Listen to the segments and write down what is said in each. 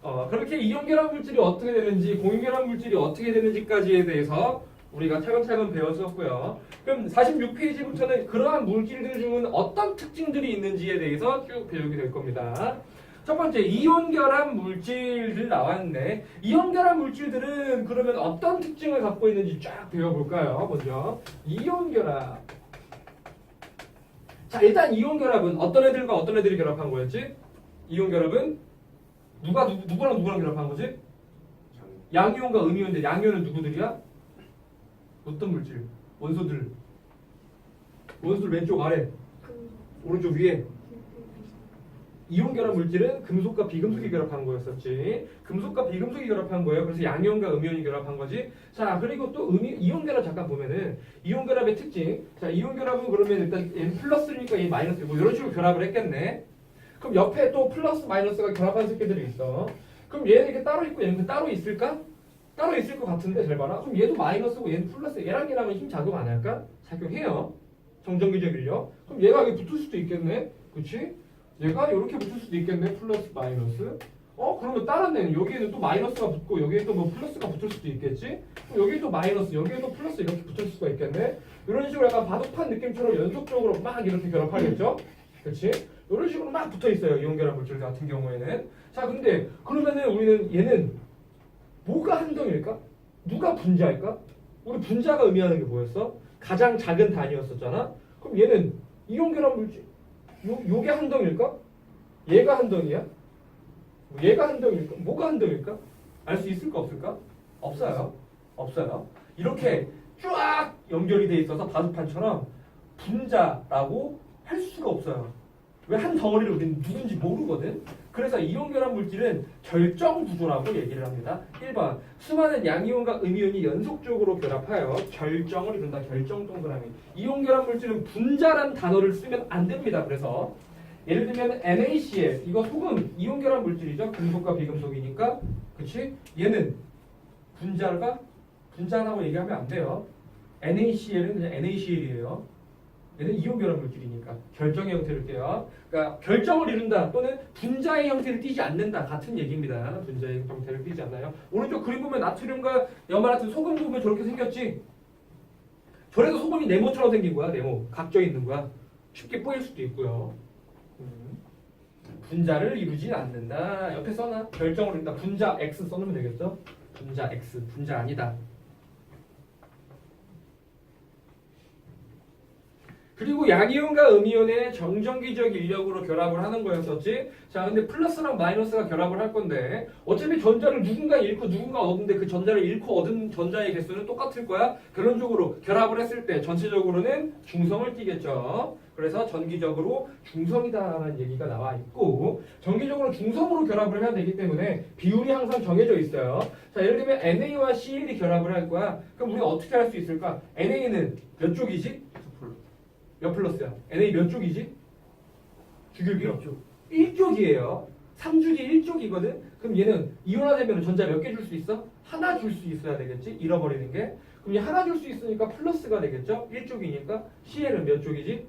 그렇게 이온결합 물질이 어떻게 되는지, 공유결합 물질이 어떻게 되는지까지에 대해서 우리가 차근차근 배웠었고요. 그럼 46페이지부터는 그러한 물질들 중은 어떤 특징들이 있는지에 대해서 쭉 배우게 될 겁니다. 첫 번째, 이온결합 물질들 나왔는데, 이온결합 물질들은 그러면 어떤 특징을 갖고 있는지 쫙 배워볼까요? 먼저, 이온결합. 자, 일단 이온결합은 어떤 애들과 어떤 애들이 결합한 거였지? 이온결합은 누구랑 누구랑 결합한 거지? 양이온과 음이온인데, 양이온은 누구들이야? 어떤 물질? 원소들. 원소들 왼쪽 아래, 오른쪽 위에. 이온결합 물질은 금속과 비금속이 결합한 거였었지. 금속과 비금속이 결합한 거예요. 그래서 양이온과 음이온이 결합한 거지. 자, 그리고 또 이온결합 잠깐 보면은 이온결합의 특징. 자, 이온결합은 그러면 일단 얘는 플러스니까 얘 마이너스, 뭐 이런 식으로 결합을 했겠네. 그럼 옆에 또 플러스 마이너스가 결합한 새끼들이 있어. 그럼 얘는 이렇게 따로 있고 얘는 따로 있을까? 따로 있을 것 같은데 잘 봐라. 그럼 얘도 마이너스고 얘는 플러스. 얘랑은 힘 작용 안 할까? 작용해요. 정전기적 인력. 그럼 얘가 여기 붙을 수도 있겠네. 그치? 얘가 이렇게 붙을 수도 있겠네. 플러스 마이너스. 그러면 다른 애는 여기에는 또 마이너스가 붙고 여기에 또 뭐 플러스가 붙을 수도 있겠지? 그럼 여기에 또 마이너스, 여기에 또 플러스 이렇게 붙을 수가 있겠네. 이런 식으로 약간 바둑판 느낌처럼 연속적으로 막 이렇게 결합하겠죠? 그치? 이런 식으로 막 붙어 있어요. 이온결합 물질 같은 경우에는. 자, 근데 그러면은 우리는 얘는 뭐가 한덩일까? 누가 분자일까? 우리 분자가 의미하는 게 뭐였어? 가장 작은 단위였었잖아. 그럼 얘는 이온결합 물질 요게 한 덩일까? 얘가 한 덩이야? 얘가 한 덩일까? 뭐가 한 덩일까? 알 수 있을까 없을까? 없어요. 없어요. 이렇게 쫙 연결이 돼 있어서 바둑판처럼 분자라고 할 수가 없어요. 왜 한 덩어리를 우리는 누군지 모르거든. 그래서 이온결합 물질은 결정구조라고 얘기를 합니다. 1번 수많은 양이온과 음이온이 연속적으로 결합하여 결정을 이룬다. 결정 동그라미. 이온결합 물질은 분자란 단어를 쓰면 안 됩니다. 그래서 예를 들면 NaCl 이거 소금 이온결합 물질이죠. 금속과 비금속이니까. 그치? 얘는 분자라고 얘기하면 안 돼요. NaCl은 그냥 NaCl이에요. 얘는 이온결합 물질이니까 결정의 형태를 떼요. 그러니까 결정을 이룬다 또는 분자의 형태를 띠지 않는다 같은 얘기입니다. 분자의 형태를 띠지 않나요? 오른쪽 그림 보면 나트륨과 염화 같은 소금 보면 저렇게 생겼지. 저래도 소금이 네모처럼 생긴 거야. 네모 각져 있는 거야. 쉽게 뿌일 수도 있고요. 분자를 이루진 않는다. 옆에 써놔. 결정을 이룬다. 분자 X 써놓으면 되겠죠? 분자 X 분자 아니다. 그리고 양이온과 음이온의 정전기적 인력으로 결합을 하는 거였었지. 자, 근데 플러스랑 마이너스가 결합을 할 건데 어차피 전자를 누군가 잃고 누군가 얻는데 그 전자를 잃고 얻은 전자의 개수는 똑같을 거야. 결론적으로 결합을 했을 때 전체적으로는 중성을 띠겠죠. 그래서 전기적으로 중성이다라는 얘기가 나와 있고 전기적으로 중성으로 결합을 해야 되기 때문에 비율이 항상 정해져 있어요. 자, 예를 들면 NA와 CL이 결합을 할 거야. 그럼 우리가 어떻게 할 수 있을까? NA는 몇 쪽이지? 몇 플러스야? NA 몇 쪽이지? 주격이? 1쪽이에요. 3주기 1쪽이거든? 그럼 얘는 이온화되면 전자 몇 개 줄 수 있어? 하나 줄 수 있어야 되겠지? 잃어버리는 게. 그럼 얘 하나 줄 수 있으니까 플러스가 되겠죠? 1쪽이니까. CL은 몇 쪽이지?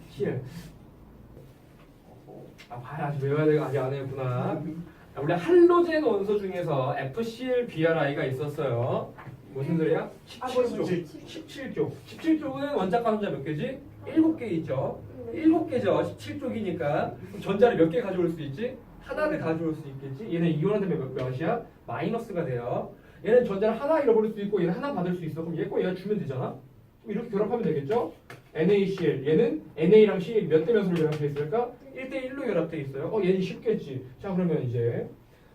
CL. 봐야 아직 외워야 돼. 아직 안 했구나. 우리 할로젠 원소 중에서 FCl-BrI가 있었어요. 무슨 소리야? 17쪽. 17쪽. 17쪽은 원자과 전자 몇 개지? 7개 있죠. 7개죠. 17쪽이니까. 전자를 몇 개 가져올 수 있지? 하나를 가져올 수 있겠지? 얘는 이온화되면 몇이야? 마이너스가 돼요. 얘는 전자를 하나 잃어버릴 수 있고 얘는 하나 받을 수 있어. 그럼 얘 거 얘가 주면 되잖아? 그럼 이렇게 결합하면 되겠죠? NaCl. 얘는 NA랑 CL 몇 대 몇으로 결합돼 있을까? 1대1로 결합돼 있어요. 얘는 쉽겠지. 자, 그러면 이제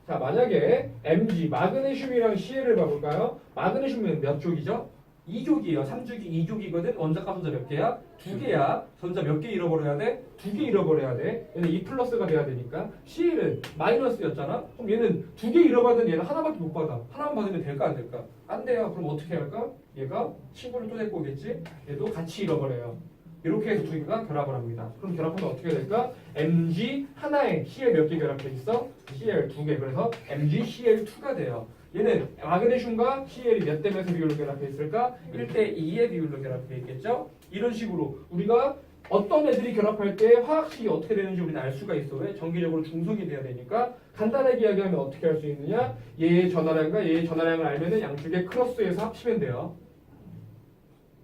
자, 만약에 Mg, 마그네슘이랑 Cl을 봐볼까요? 마그네슘은 몇 쪽이죠? 2쪽이에요. 3쪽이 2쪽이거든. 원자과 전자 몇 개야? 2개야. 전자 몇 개 잃어버려야 돼? 2개 잃어버려야 돼. 얘는 2 플러스가 돼야 되니까. Cl은 마이너스였잖아? 그럼 얘는 2개 잃어받은 얘는 하나밖에 못 받아. 하나만 받으면 될까 안 될까? 안 돼요. 그럼 어떻게 할까? 얘가 친구를 또 데리고 오겠지? 얘도 같이 잃어버려요. 이렇게 해서 두 개가 결합을 합니다. 그럼 결합하면 어떻게 될까? Mg 하나에 Cl 몇 개 결합돼 있어? Cl 2개. 그래서 MgCl2가 돼요. 얘는 마그네슘과 Cl이 몇 대 몇의 비율로 결합돼 있을까? 1대2의 비율로 결합돼 있겠죠? 이런 식으로 우리가 어떤 애들이 결합할 때 화학식이 어떻게 되는지 우리는 알 수가 있어. 왜? 정기적으로 중성이 돼야 되니까. 간단하게 이야기하면 어떻게 할 수 있느냐? 얘의 전하량과 얘의 전하량을 알면은 양쪽에 크로스해서 합치면 돼요.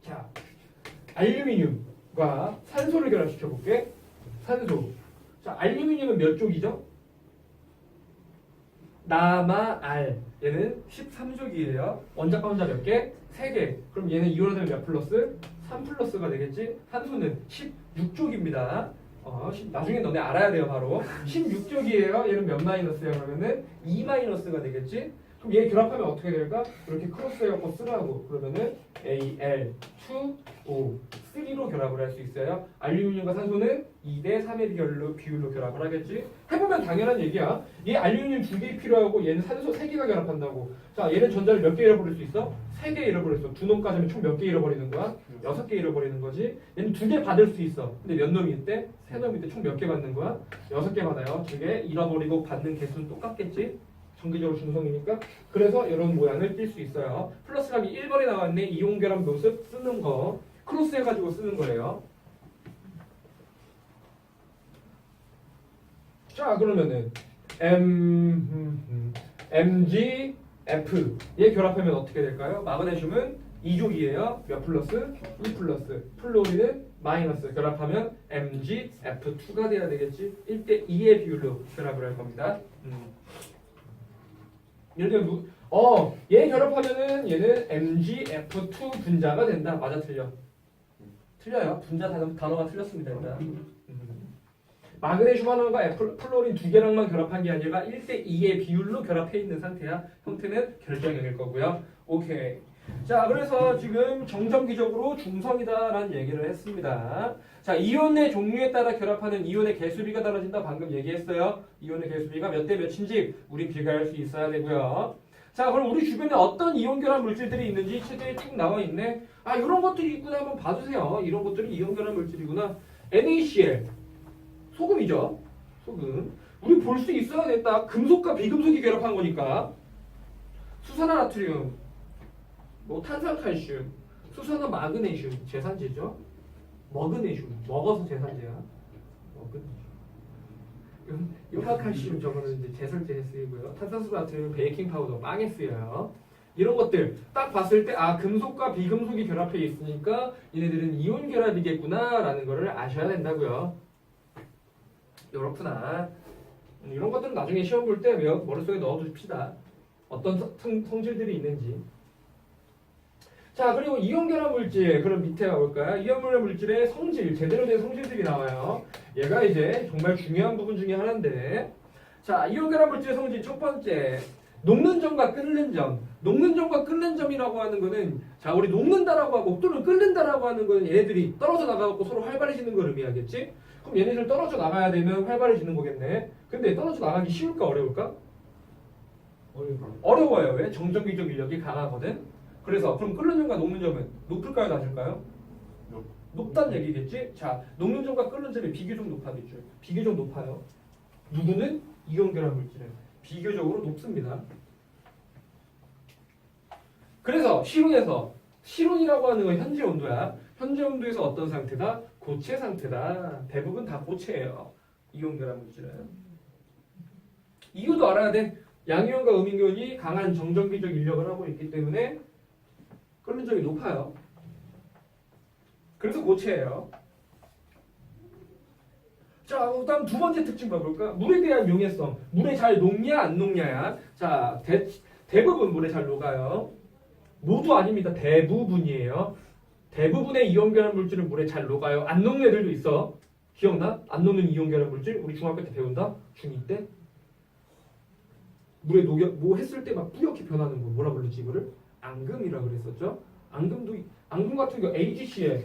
자, 알루미늄과 산소를 결합시켜 볼게. 산소. 자, 알루미늄은 몇 쪽이죠? 남아알. 얘는 13쪽이에요. 원자과 혼자 몇 개? 3개. 그럼 얘는 이온화되면 몇 플러스? 3 플러스가 되겠지? 산소는 16쪽입니다. 나중에 너네 알아야 돼요, 바로. 16쪽이에요. 얘는 몇 마이너스야? 그러면은 2 마이너스가 되겠지? 그럼 얘 결합하면 어떻게 될까? 이렇게 크로스해갖고 쓰라고. 그러면은 Al2O 3로 결합을 할 수 있어요. 알루미늄과 산소는 2대 3의 비율로 결합을 하겠지? 해보면 당연한 얘기야. 얘 알루미늄 2개 필요하고 얘는 산소 3개가 결합한다고. 자, 얘는 전자를 몇 개 잃어버릴 수 있어? 3개 잃어버릴 수 있어. 두 놈까지 하면 총 몇 개 잃어버리는 거야? 6개 잃어버리는 거지. 얘는 2개 받을 수 있어. 근데 몇 놈이 있대? 3놈이 있대. 총 몇 개 받는 거야? 6개 받아요. 2개 잃어버리고 받는 개수는 똑같겠지? 정기적으로 중성이니까. 그래서 이런 모양을 띌 수 있어요. 플러스감이 1번에 나왔네. 이온 결합 모습 쓰는 거. 크로스 해가지고 쓰는 거예요. 자, 그러면은 MgF 얘 결합하면 어떻게 될까요? 마그네슘은 2족이에요. 몇 플러스? 2 플러스. 플로리는 마이너스. 결합하면 MgF2가 돼야 되겠지? 1대 2의 비율로 결합을 할 겁니다. 예를 들면 얘 결합하면은 얘는 MgF2 분자가 된다. 맞아, 틀려? 틀려요. 분자 단어가 틀렸습니다. 일단. 마그네슘 하나가 플로린 2개랑만 결합한 게 아니라 1대 2의 비율로 결합해 있는 상태야. 형태는 결정형일 거고요. 오케이. 자, 그래서 지금 정정기적으로 중성이다라는 얘기를 했습니다. 자, 이온의 종류에 따라 결합하는 이온의 개수비가 달라진다. 방금 얘기했어요. 이온의 개수비가 몇 대 몇인지 우리 비교할 수 있어야 되고요. 자, 그럼 우리 주변에 어떤 이온 결합 물질들이 있는지 책에 쭉 나와 있네. 아, 이런 것들이 있구나. 한번 봐주세요. 이런 것들이 이온 결합 물질이구나. NaCl 소금이죠. 소금. 우리 볼 수 있어야 됐다. 금속과 비금속이 결합한 거니까. 수산화나트륨, 탄산칼슘, 수산화 마그네슘, 제산제죠. 머그네슘, 먹어서 제산제야. 요파칼슘 저거는 이제 제설제에 쓰이고요. 탄산수 나트륨, 베이킹 파우더, 빵에 쓰여요. 이런 것들 딱 봤을 때 금속과 비금속이 결합해 있으니까 얘네들은 이온 결합이겠구나라는 거를 아셔야 된다고요. 이렇구나. 이런 것들은 나중에 시험 볼 때 머릿속에 넣어두십시다. 어떤 성질들이 있는지. 자, 그리고 이온 결합 물질. 그럼 밑에 가볼까요? 이온 결합 물질의 성질, 제대로 된 성질들이 나와요. 얘가 이제 정말 중요한 부분 중에 하나인데. 자, 이온 결합 물질의 성질 첫 번째. 녹는 점과 끓는 점. 녹는 점과 끓는 점이라고 하는 거는, 자, 우리 녹는다라고 하고 또는 끓는다라고 하는 거는 얘네들이 떨어져 나가고 서로 활발해지는 걸 의미하겠지? 그럼 얘네들 떨어져 나가야 되면 활발해지는 거겠네. 근데 떨어져 나가기 쉬울까 어려울까? 어려워요. 왜? 정전기적 인력이 강하거든. 그래서 그럼 끓는 점과 녹는 점은 높을까요, 낮을까요? 높다는 얘기겠지? 자, 녹는 점과 끓는 점이 비교적 높아겠죠. 비교적 높아요. 누구는? 이온 결합 물질은 비교적으로 높습니다. 그래서 실온이라고 하는 건 현재 온도야. 현재 온도에서 어떤 상태다? 고체 상태다. 대부분 다 고체예요. 이온 결합 물질은. 이유도 알아야 돼. 양이온과 음이온이 강한 정전기적 인력을 하고 있기 때문에 끓는 점이 높아요. 그래서 고체예요. 자, 그다음 두 번째 특징 봐볼까? 물에 대한 용해성. 물에 잘 녹냐 안 녹냐야. 자, 대부분 물에 잘 녹아요. 모두 아닙니다. 대부분이에요. 대부분의 이온 결합 물질은 물에 잘 녹아요. 안 녹는 애들도 있어. 기억나? 안 녹는 이온 결합 물질? 우리 중학교 때 배운다? 중2 때? 물에 녹여 뭐 했을 때 막 뿌옇게 변하는 거 뭐라 부르지 이거를? 앙금이라 그랬었죠. 앙금 같은 거 AgCl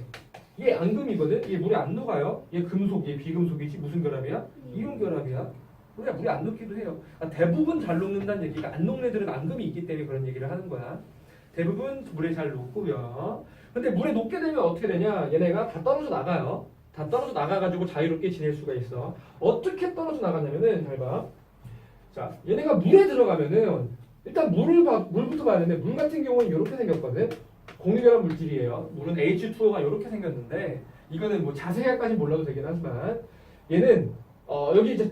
얘 앙금이거든. 얘 물에 안 녹아요. 얘 금속, 얘 비금속이지. 무슨 결합이야? 이온 결합이야. 우리가 물에 안 녹기도 해요. 대부분 잘 녹는다는 얘기가 안 녹는 애들은 앙금이 있기 때문에 그런 얘기를 하는 거야. 대부분 물에 잘 녹고요. 근데 물에 녹게 되면 어떻게 되냐? 얘네가 다 떨어져 나가요. 다 떨어져 나가가지고 자유롭게 지낼 수가 있어. 어떻게 떨어져 나가냐면은 잘 봐. 자, 얘네가 물에 들어가면은 일단 물부터 봐야 되는데 물 같은 경우는 이렇게 생겼거든. 공유결합 물질이에요. 물은 H2O가 이렇게 생겼는데 이거는 뭐 자세하게까지 몰라도 되긴 하지만 얘는 여기 이제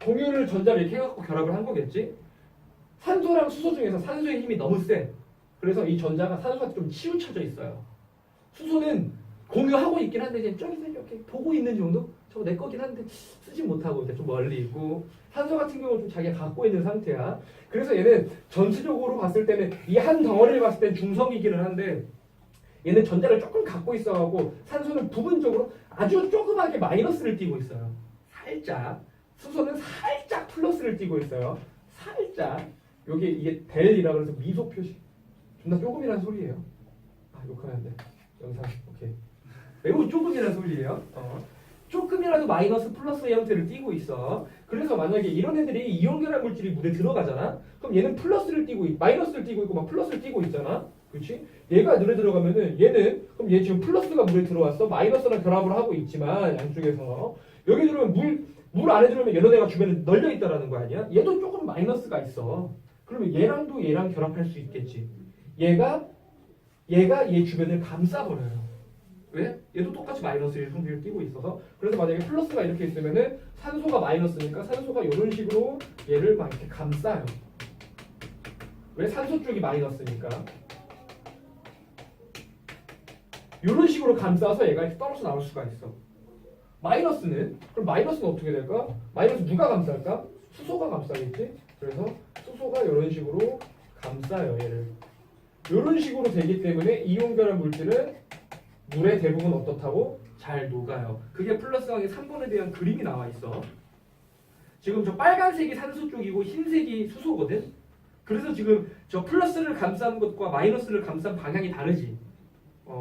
공유를 전자를 이렇게 해갖고 결합을 한 거겠지. 산소랑 수소 중에서 산소의 힘이 너무 세. 그래서 이 전자가 산소한테 좀 치우쳐져 있어요. 수소는 공유하고 있긴 한데 이제 저기서 이렇게 보고 있는 정도? 저거 내 거긴 한데 쓰지 못하고 이렇게 좀 멀리 있고, 산소 같은 경우는 좀 자기가 갖고 있는 상태야. 그래서 얘는 전체적으로 봤을 때는 이 한 덩어리를 봤을 땐 중성이기는 한데 얘는 전자를 조금 갖고 있어가고 산소는 부분적으로 아주 조그맣게 마이너스를 띠고 있어요. 살짝. 수소는 살짝 플러스를 띠고 있어요. 살짝. 여기 이게 델이라 그래서 미소 표시. 존나 조금이라는 소리예요. 아, 욕하면 안 돼. 영상. 오케이. 매우 조금이라는 소리예요. 조금이라도 마이너스 플러스의 형태를 띠고 있어. 그래서 만약에 이런 애들이 이온결합 물질이 물에 들어가잖아. 그럼 얘는 플러스를 띠고 마이너스를 띠고 있고 막 플러스를 띠고 있잖아. 그렇지? 얘가 물에 들어가면은 얘는 그럼 얘 지금 플러스가 물에 들어왔어. 마이너스랑 결합을 하고 있지만 양쪽에서 여기 들어오면 물 안에 들어오면 여러 대가 주변에 널려 있다라는 거 아니야? 얘도 조금 마이너스가 있어. 그러면 얘랑도 얘랑 결합할 수 있겠지. 얘가 얘 주변을 감싸버려요. 왜? 얘도 똑같이 마이너스의 성질을 띠고 있어서. 그래서 만약에 플러스가 이렇게 있으면은 산소가 마이너스니까 산소가 이런 식으로 얘를 막 이렇게 감싸요. 왜? 산소 쪽이 마이너스니까. 이런 식으로 감싸서 얘가 이렇게 떨어져 나올 수가 있어. 마이너스는? 그럼 마이너스는 어떻게 될까? 마이너스 누가 감쌀까? 수소가 감싸겠지? 그래서 수소가 이런 식으로 감싸요, 얘를. 이런 식으로 되기 때문에 이온결합 물질은 물의 대부분 어떻다고? 잘 녹아요. 그게 플러스 항의 3번에 대한 그림이 나와 있어. 지금 저 빨간색이 산소 쪽이고 흰색이 수소거든? 그래서 지금 저 플러스를 감싼 것과 마이너스를 감싼 방향이 다르지.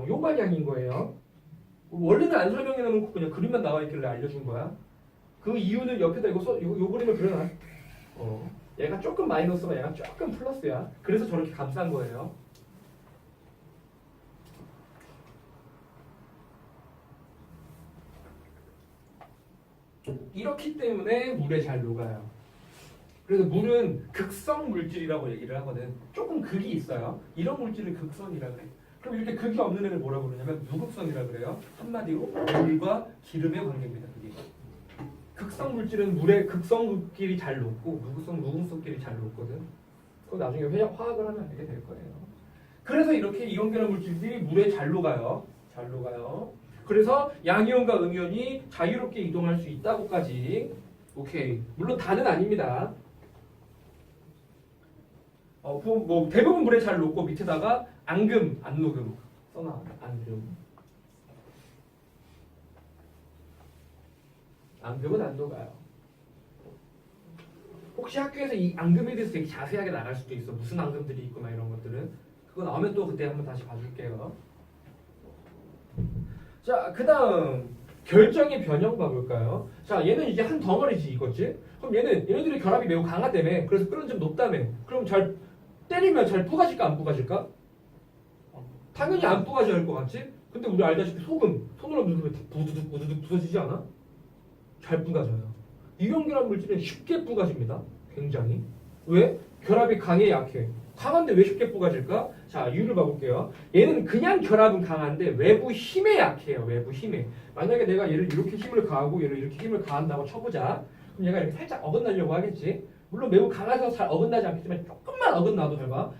요 방향인 거예요. 원래는 안 설명해 놓고 그냥 그림만 나와 있길래 알려준 거야. 그 이유는 옆에다 요 그림을 그려놔. 얘가 조금 마이너스가 얘가 조금 플러스야. 그래서 저렇게 감싼 거예요. 이렇기 때문에 물에 잘 녹아요. 그래서 물은 극성 물질이라고 얘기를 하거든. 조금 극이 있어요. 이런 물질을 극성이라 그래. 그럼 이렇게 극이 없는 애를 뭐라고 그러냐면 무극성이라 그래요. 한마디로 물과 기름의 관계입니다. 그게. 극성 물질은 물의 극성끼리 잘 녹고 무극성끼리 잘 녹거든. 그거 나중에 화학을 하면 알게 될 거예요. 그래서 이렇게 이온결합 물질들이 물에 잘 녹아요. 잘 녹아요. 그래서 양이온과 음이온이 자유롭게 이동할 수 있다고까지. 오케이. 물론 다는 아닙니다. 뭐 대부분 물에 잘 녹고 밑에다가 앙금, 안녹음 써놔. 앙금은 안 녹아요. 혹시 학교에서 이 앙금에 대해서 되게 자세하게 나갈 수도 있어. 무슨 앙금들이 있고 막 이런 것들은. 그거 나오면 또 그때 한번 다시 봐줄게요. 자, 그 다음 결정의 변형 봐볼까요? 자, 얘는 이제 한 덩어리지 이거지? 그럼 얘네들이 결합이 매우 강하다며. 그래서 끓는 좀 높다며. 그럼 잘 때리면 잘 뿌가질까 안 뿌가질까? 당연히 안 뿌가질 것 같지? 근데 우리 알다시피 손으로 누르면 부두둑 부서지지 않아? 잘 뿌가져요. 이온결합 물질은 쉽게 뿌가집니다. 굉장히. 왜? 결합이 강해 약해? 강한데 왜 쉽게 뿌가질까? 자, 이유를 봐볼게요. 얘는 그냥 결합은 강한데 외부 힘에 약해요. 외부 힘에. 만약에 내가 얘를 이렇게 힘을 가하고 얘를 이렇게 힘을 가한다고 쳐보자. 그럼 얘가 이렇게 살짝 어긋나려고 하겠지. 물론 매우 강해서 잘 어긋나지 않겠지만 조금만 어긋나도 해봐.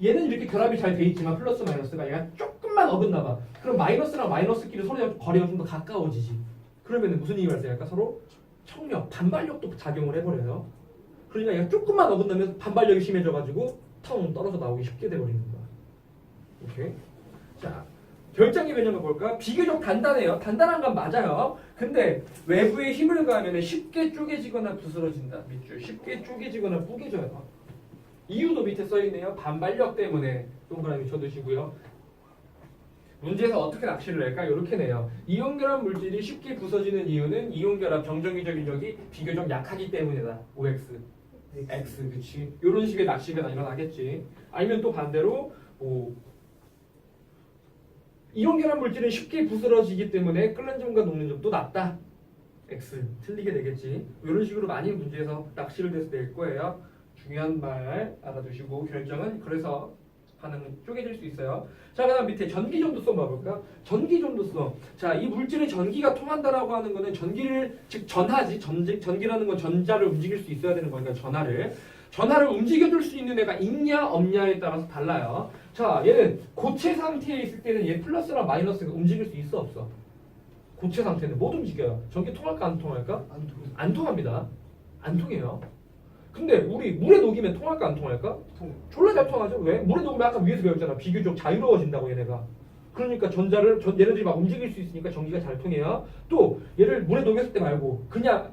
얘는 이렇게 결합이 잘 돼 있지만 플러스 마이너스가 얘가 조금만 어긋나봐. 그럼 마이너스랑 마이너스끼리 서로 거리가 좀 더 가까워지지. 그러면 무슨 일이 발생할까? 서로 청력, 반발력도 작용을 해버려요. 그러니까 얘가 조금만 어긋나면 반발력이 심해져가지고 텅 떨어져 나오기 쉽게 돼버리는 거야. 오케이. 자, 결정의 변형을 볼까? 비교적 단단해요. 단단한 건 맞아요. 근데 외부에 힘을 가하면 쉽게 쪼개지거나 부스러진다. 밑줄 쉽게 쪼개지거나 뿌개져요. 이유도 밑에 써있네요. 반발력 때문에. 동그라미 쳐두시고요. 문제에서 어떻게 낚시를 낼까? 이렇게 내요. 이온결합 물질이 쉽게 부서지는 이유는 이온결합 정정기적 인력이 비교적 약하기 때문이다. OX, X, 그치? 이런 식의 낚시가 일어나겠지. 아니면 또 반대로 이온결합 물질은 쉽게 부스러지기 때문에 끓는 점과 녹는 점도 낮다. X, 틀리게 되겠지. 이런 식으로 많이 문제에서 낚시를 돼서 낼 거예요. 중요한 말 알아두시고 결정은 그래서 반응 쪼개질 수 있어요. 자, 그다음 밑에 전기 전도성 봐볼까? 전기 전도성. 자, 이 물질의 전기가 통한다라고 하는 거는 전기를 즉 전하지. 전기라는 건 전자를 움직일 수 있어야 되는 거니까 전하를 움직여줄 수 있는 애가 있냐 없냐에 따라서 달라요. 자, 얘는 고체 상태에 있을 때는 얘 플러스랑 마이너스가 움직일 수 있어 없어? 고체 상태는 못 움직여요. 전기 통할까 안 통할까? 안 통합니다. 안 통해요. 근데 우리 물에 녹이면 통할까 안 통할까? 졸라 잘 통하죠. 왜? 물에 녹으면 아까 위에서 배웠잖아. 비교적 자유로워진다고 얘네가. 그러니까 얘네들이 막 움직일 수 있으니까 전기가 잘 통해요. 또 얘를 물에 녹였을 때 말고 그냥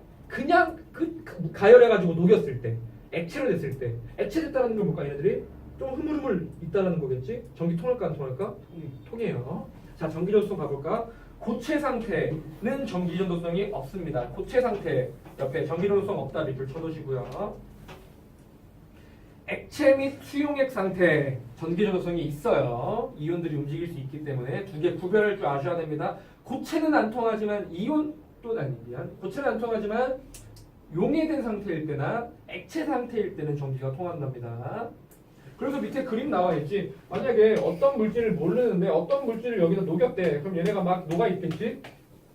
가열해가지고 녹였을 때 액체로 됐을 때 액체 됐다는 걸 볼까 얘네들이? 좀 흐물흐물 있다는 거겠지? 전기 통할까 안 통할까? 통해요. 자, 전기 전도성 가볼까? 고체 상태는 전기 전도성이 없습니다. 고체 상태 옆에 전기 전도성 없다 밑줄 쳐두시고요. 액체 및 수용액 상태 전기 전도성이 있어요. 이온들이 움직일 수 있기 때문에 두 개 구별할 줄 아셔야 됩니다. 고체는 안 통하지만 고체는 안 통하지만 용해된 상태일 때나 액체 상태일 때는 전기가 통한답니다. 그래서 밑에 그림 나와 있지. 만약에 어떤 물질을 모르는데 어떤 물질을 여기다 녹였대. 그럼 얘네가 막 녹아 있겠지.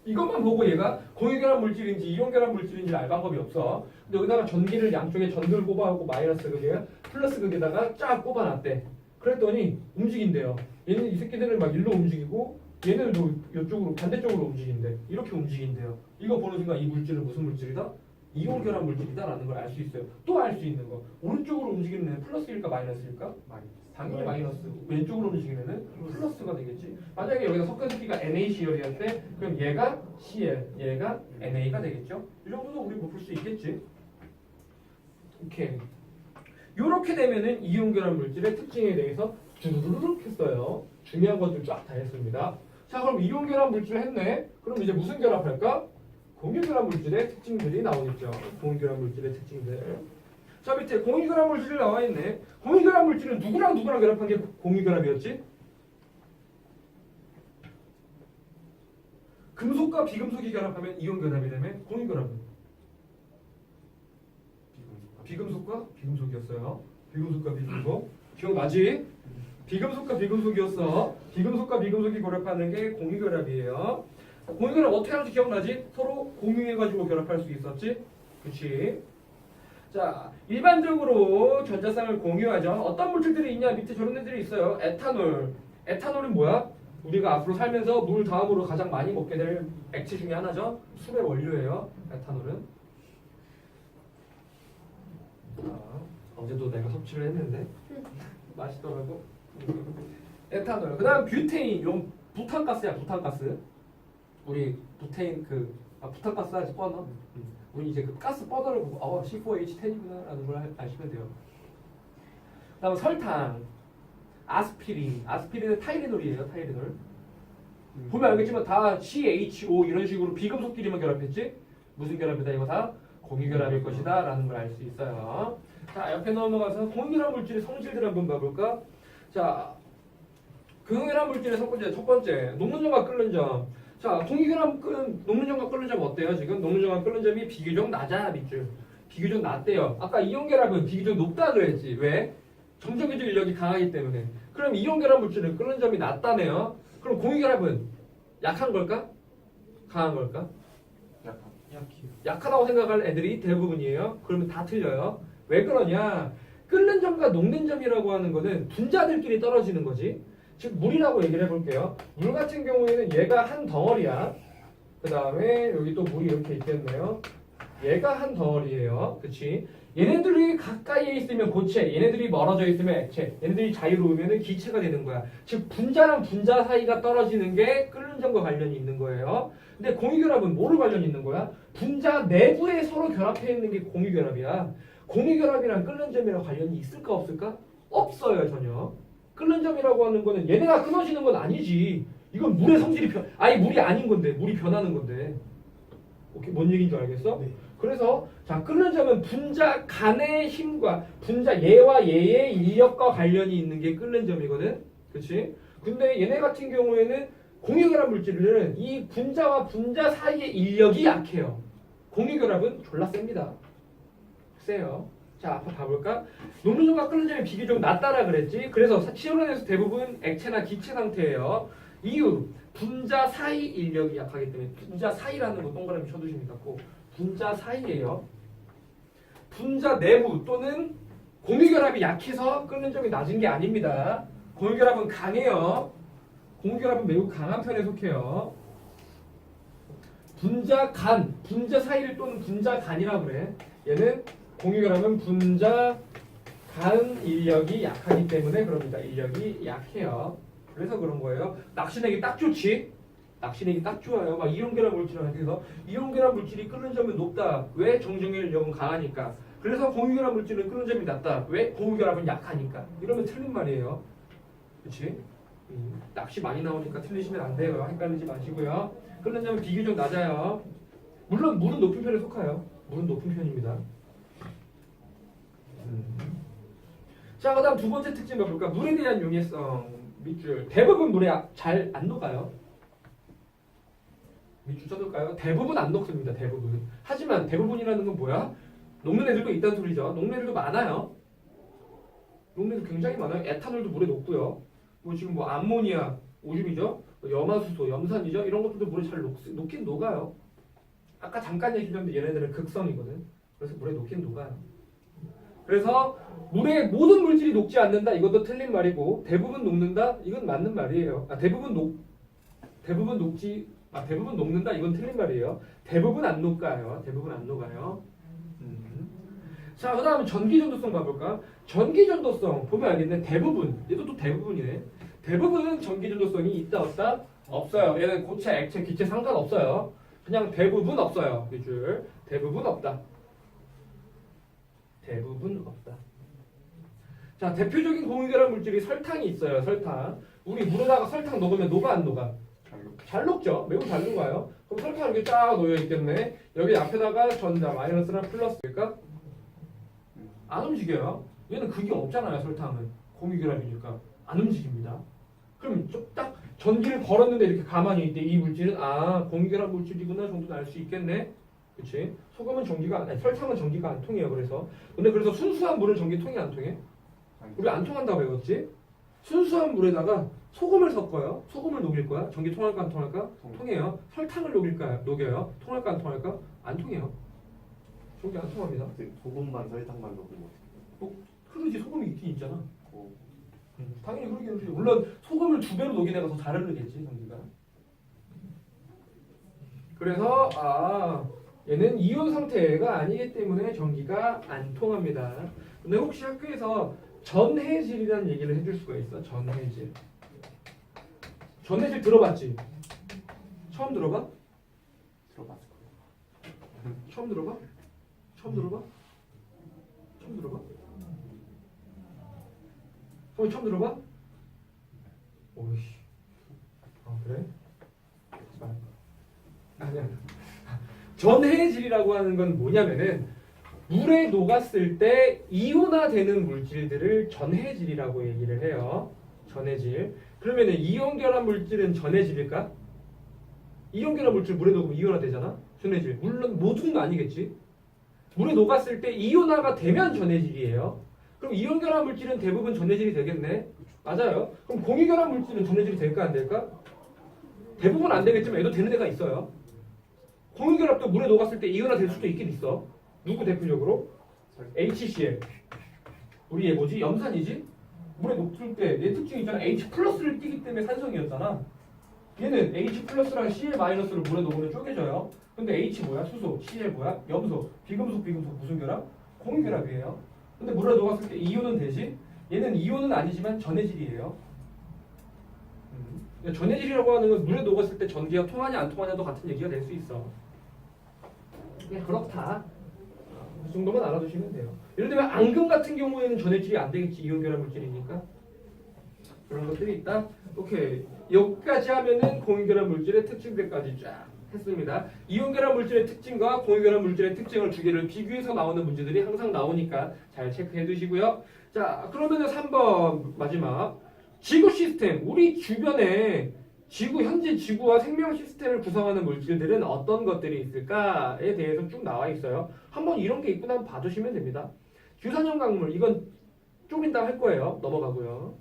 이것만 보고 얘가 공유결합 물질인지 이온결합 물질인지 알 방법이 없어. 근데 여기다가 전기를 양쪽에 전도를 꼽아갖고 마이너스 극에 플러스 극에다가 쫙 꼽아놨대. 그랬더니 움직인대요. 얘는 이 새끼들은 막 일로 움직이고 얘네들도 이쪽으로 반대쪽으로 움직인대. 이렇게 움직인대요. 이거 보는 순간 이 물질은 무슨 물질이다? 이온결합 물질이다라는 걸 알 수 있어요. 또 알 수 있는 거. 오른쪽으로 움직이는 애는 플러스일까 마이너스일까? 당연히 마이너스. 왼쪽으로 움직이는 애는 플러스가 되겠지. 만약에 여기서 섞어듣기가 NaCl이었대. 그럼 얘가 Cl, 얘가 Na가 되겠죠. 이 정도는 우리 못 풀 수 있겠지. 오케이. 요렇게 되면은 이온결합 물질의 특징에 대해서 두루룩 했어요. 중요한 것들 쫙 다 했습니다. 자, 그럼 이온결합 물질 했네. 그럼 이제 무슨 결합할까? 공유결합 물질의 특징들이 나오겠죠. 공유결합 물질의 특징들. 자, 밑에 공유결합 물질이 나와 있네. 공유결합 물질은 누구랑 결합한 게 공유결합이었지? 금속과 비금속이 결합하면 이온결합이 되면 공유결합은 비금속과 비금속이었어요. 비금속과 비금속. 기억나지? 비금속과 비금속이었어. 비금속과 비금속이 결합하는 게 공유결합이에요. 공유결합 어떻게 하는지 기억나지? 서로 공유해가지고 결합할 수 있었지? 그치? 자, 일반적으로 전자쌍을 공유하죠. 어떤 물질들이 있냐? 밑에 저런 애들이 있어요. 에탄올. 에탄올은 뭐야? 우리가 앞으로 살면서 물 다음으로 가장 많이 먹게 될 액체 중에 하나죠. 술의 원료예요. 에탄올은. 어제도 내가 섭취를 했는데 맛있더라고. 에탄올. 그 다음 뷰테인. 용 부탄가스야. 부탄가스. 우리 부테인 부탄가스 하지 뻔어. 우리 이제 그 가스 뻔어를 보고 C4H10이구나 라는 걸 아시면 돼요. 그 다음 설탕, 아스피린. 아스피린은 타이레놀이에요. 타이레놀. 보면 알겠지만 다 CHO 이런 식으로 비금속끼리만 결합했지. 무슨 결합이다? 이거 다 공유결합일 것이다 라는 걸 알 수 있어요. 자, 옆에 넘어가서 공유결합 물질의 성질들 한번 봐볼까? 자, 공유결합 물질의 첫 번째 녹는 점과 끓는 점. 자, 녹는 점과 끓는 점 어때요? 지금 녹는 점과 끓는 점이 비교적 낮아 밑줄. 비교적 낮대요. 아까 이온결합은 비교적 높다 그랬지. 왜? 점적유질 인력이 강하기 때문에. 그럼 이온결합 물질은 끓는 점이 낮다네요. 그럼 공유결합은 약한 걸까? 강한 걸까? 약하다고 생각할 애들이 대부분이에요. 그러면 다 틀려요. 왜 그러냐? 끓는 점과 녹는 점이라고 하는 거는 분자들끼리 떨어지는 거지. 즉 물이라고 얘기를 해볼게요. 물 같은 경우에는 얘가 한 덩어리야. 그 다음에 여기 또 물이 이렇게 있겠네요. 얘가 한 덩어리예요. 그치? 얘네들이 가까이에 있으면 고체, 얘네들이 멀어져 있으면 액체, 얘네들이 자유로우면 기체가 되는 거야. 즉 분자랑 분자 사이가 떨어지는 게 끓는 점과 관련이 있는 거예요. 근데 공유결합은 뭐로 관련이 있는 거야? 분자 내부에 서로 결합해 있는 게 공유결합이야. 공유결합이랑 끓는 점이랑 관련이 있을까 없을까? 없어요 전혀. 끓는 점이라고 하는 거는 얘네가 끊어지는 건 아니지. 이건 물의 성질이 물이 아닌 건데 물이 변하는 건데. 오케이, 뭔 얘기인 줄 알겠어? 네. 그래서 자, 끓는 점은 분자 간의 힘과 분자 얘와 얘의 인력과 관련이 있는 게 끓는 점이거든. 그렇지? 근데 얘네 같은 경우에는 공유결합 물질은 이 분자와 분자 사이의 인력이 약해요. 공유결합은 졸라 셉니다. 세요. 자, 한번 봐볼까? 녹는 점과 끓는 점의 비교 좀 낮다라 그랬지? 그래서 치열원에서 대부분 액체나 기체 상태예요. 이유, 분자 사이 인력이 약하기 때문에 분자 사이라는 거 동그라미 쳐두시면 되고 분자 사이예요. 분자 내부 또는 공유결합이 약해서 끓는 점이 낮은 게 아닙니다. 공유결합은 강해요. 공유결합은 매우 강한 편에 속해요. 분자 간, 분자 사이를 또는 분자 간이라고 그래. 얘는 공유결합은 분자 간 인력이 약하기 때문에 그럽니다. 인력이 약해요. 그래서 그런 거예요. 낚시내기 딱 좋지. 낚시내기 딱 좋아요. 막 이온결합 물질을 해서 이온결합 물질이 끓는 점이 높다. 왜? 정정의 인력은 강하니까. 그래서 공유결합 물질은 끓는 점이 낮다. 왜? 공유결합은 약하니까. 이러면 틀린 말이에요. 그렇지? 낚시 많이 나오니까 틀리시면 안 돼요. 헷갈리지 마시고요. 끓는 점은 비교적 낮아요. 물론 물은 높은 편에 속하여. 물은 높은 편입니다. 자, 그 다음 두 번째 특징 봐볼까? 물에 대한 용해성. 밑줄. 대부분 물에 잘 안 녹아요. 밑줄 써둘까요? 대부분 안 녹습니다. 대부분. 하지만 대부분이라는 건 뭐야? 녹는 애들도 있다는 소리죠. 녹는 애들도 많아요. 녹는 애들 굉장히 많아요. 에탄올도 물에 녹고요. 뭐 지금 뭐 암모니아, 오줌이죠. 염화수소, 염산이죠. 이런 것들도 물에 잘 녹긴 녹아요. 아까 잠깐 얘기했는데 얘네들은 극성이거든. 그래서 물에 녹긴 녹아요. 그래서 물에 모든 물질이 녹지 않는다. 이것도 틀린 말이고 대부분 녹는다. 이건 맞는 말이에요. 대부분 녹는다. 이건 틀린 말이에요. 대부분 안 녹아요. 대부분 안 녹아요. 자, 그 다음에 전기전도성 봐볼까? 전기전도성 보면 알겠네. 대부분. 얘도 또 대부분이네. 대부분은 전기전도성이 있다 없다? 없어요. 얘는 고체, 액체, 기체 상관없어요. 그냥 대부분 없어요. 밑줄. 대부분 없다. 대부분 없다. 자, 대표적인 공유결합 물질이 설탕이 있어요. 설탕. 우리 물에다가 설탕 녹으면 녹아 안 녹아? 잘 녹죠. 매우 잘 녹아요. 그럼 설탕 이렇게 쫙 놓여 있겠네. 여기 앞에다가 전자 마이너스나 플러스일까? 안 움직여요. 얘는 그게 없잖아요. 설탕은 공유결합이니까 안 움직입니다. 그럼 딱 전기를 걸었는데 이렇게 가만히 있대. 이 물질은 공유결합 물질이구나 정도는 알 수 있겠네. 그치? 소금은 설탕은 전기가 안 통해요. 그래서 순수한 물은 전기 통이 안 통해? 우리 안 통한다고 배웠지? 순수한 물에다가 소금을 섞어요. 소금을 녹일 거야. 전기 통할까 안 통할까? 통해요. 설탕을 녹여요. 통할까 안 통할까? 안 통해요. 전기 안 통합니다. 소금만 설탕만 넣으면 흐르지. 소금이 있긴 있잖아. 당연히 흐르긴 흐르지. 물론 소금을 2배로 녹인 애가 더 잘 흐르겠지. 전기가. 그래서 얘는 이온 상태가 아니기 때문에 전기가 안 통합니다. 근데 혹시 학교에서 전해질이라는 얘기를 해줄 수가 있어? 전해질. 전해질 들어봤지? 처음 들어봐? 들어봤을 거예요. 처음 들어봐? 처음 들어봐? 처음 들어봐? 처음 들어봐? 오이씨. 그래? 아니야. 전해질이라고 하는 건 뭐냐면은 물에 녹았을 때 이온화되는 물질들을 전해질이라고 얘기를 해요. 전해질. 그러면은 이온결합 물질은 전해질일까? 이온결합 물질 물에 녹으면 이온화되잖아. 전해질. 물론 모두는 아니겠지. 물에 녹았을 때 이온화가 되면 전해질이에요. 그럼 이온결합 물질은 대부분 전해질이 되겠네. 맞아요. 그럼 공유결합 물질은 전해질이 될까 안 될까? 대부분 안 되겠지만 얘도 되는 애가 있어요. 공유결합도 물에 녹았을 때 이온화 될 수도 있긴 있어. 누구 대표적으로? HCl. 우리 얘 뭐지? 염산이지? 물에 녹을 때 얘 특징 있잖아. H 플러스를 띠기 때문에 산성이었잖아. 얘는 H 플러스랑 Cl 마이너스를 물에 녹으면 쪼개져요. 근데 H 뭐야? 수소. Cl 뭐야? 염소. 비금속 무슨 결합? 공유결합이에요. 근데 물에 녹았을 때 이온은 되지? 얘는 이온은 아니지만 전해질이에요. 전해질이라고 하는 건 물에 녹았을 때 전기가 통하냐 안 통하냐도 같은 얘기가 될 수 있어. 그냥 그렇다. 그 정도만 알아두시면 돼요. 예를 들면 앙금 같은 경우에는 전해질이 안 되겠지. 이온결합 물질이니까. 그런 것들이 있다. 오케이. 여기까지 하면은 공유결합 물질의 특징들까지 쫙 했습니다. 이온결합 물질의 특징과 공유결합 물질의 특징을 두 개를 비교해서 나오는 문제들이 항상 나오니까 잘 체크해 두시고요. 자, 그러면은 3번 마지막. 지구 시스템. 우리 주변에 현재 지구와 생명 시스템을 구성하는 물질들은 어떤 것들이 있을까에 대해서 쭉 나와 있어요. 한번 이런 게 있구나 한번 봐두시면 됩니다. 규산염 광물 이건 쪼긴다 할 거예요. 넘어가고요.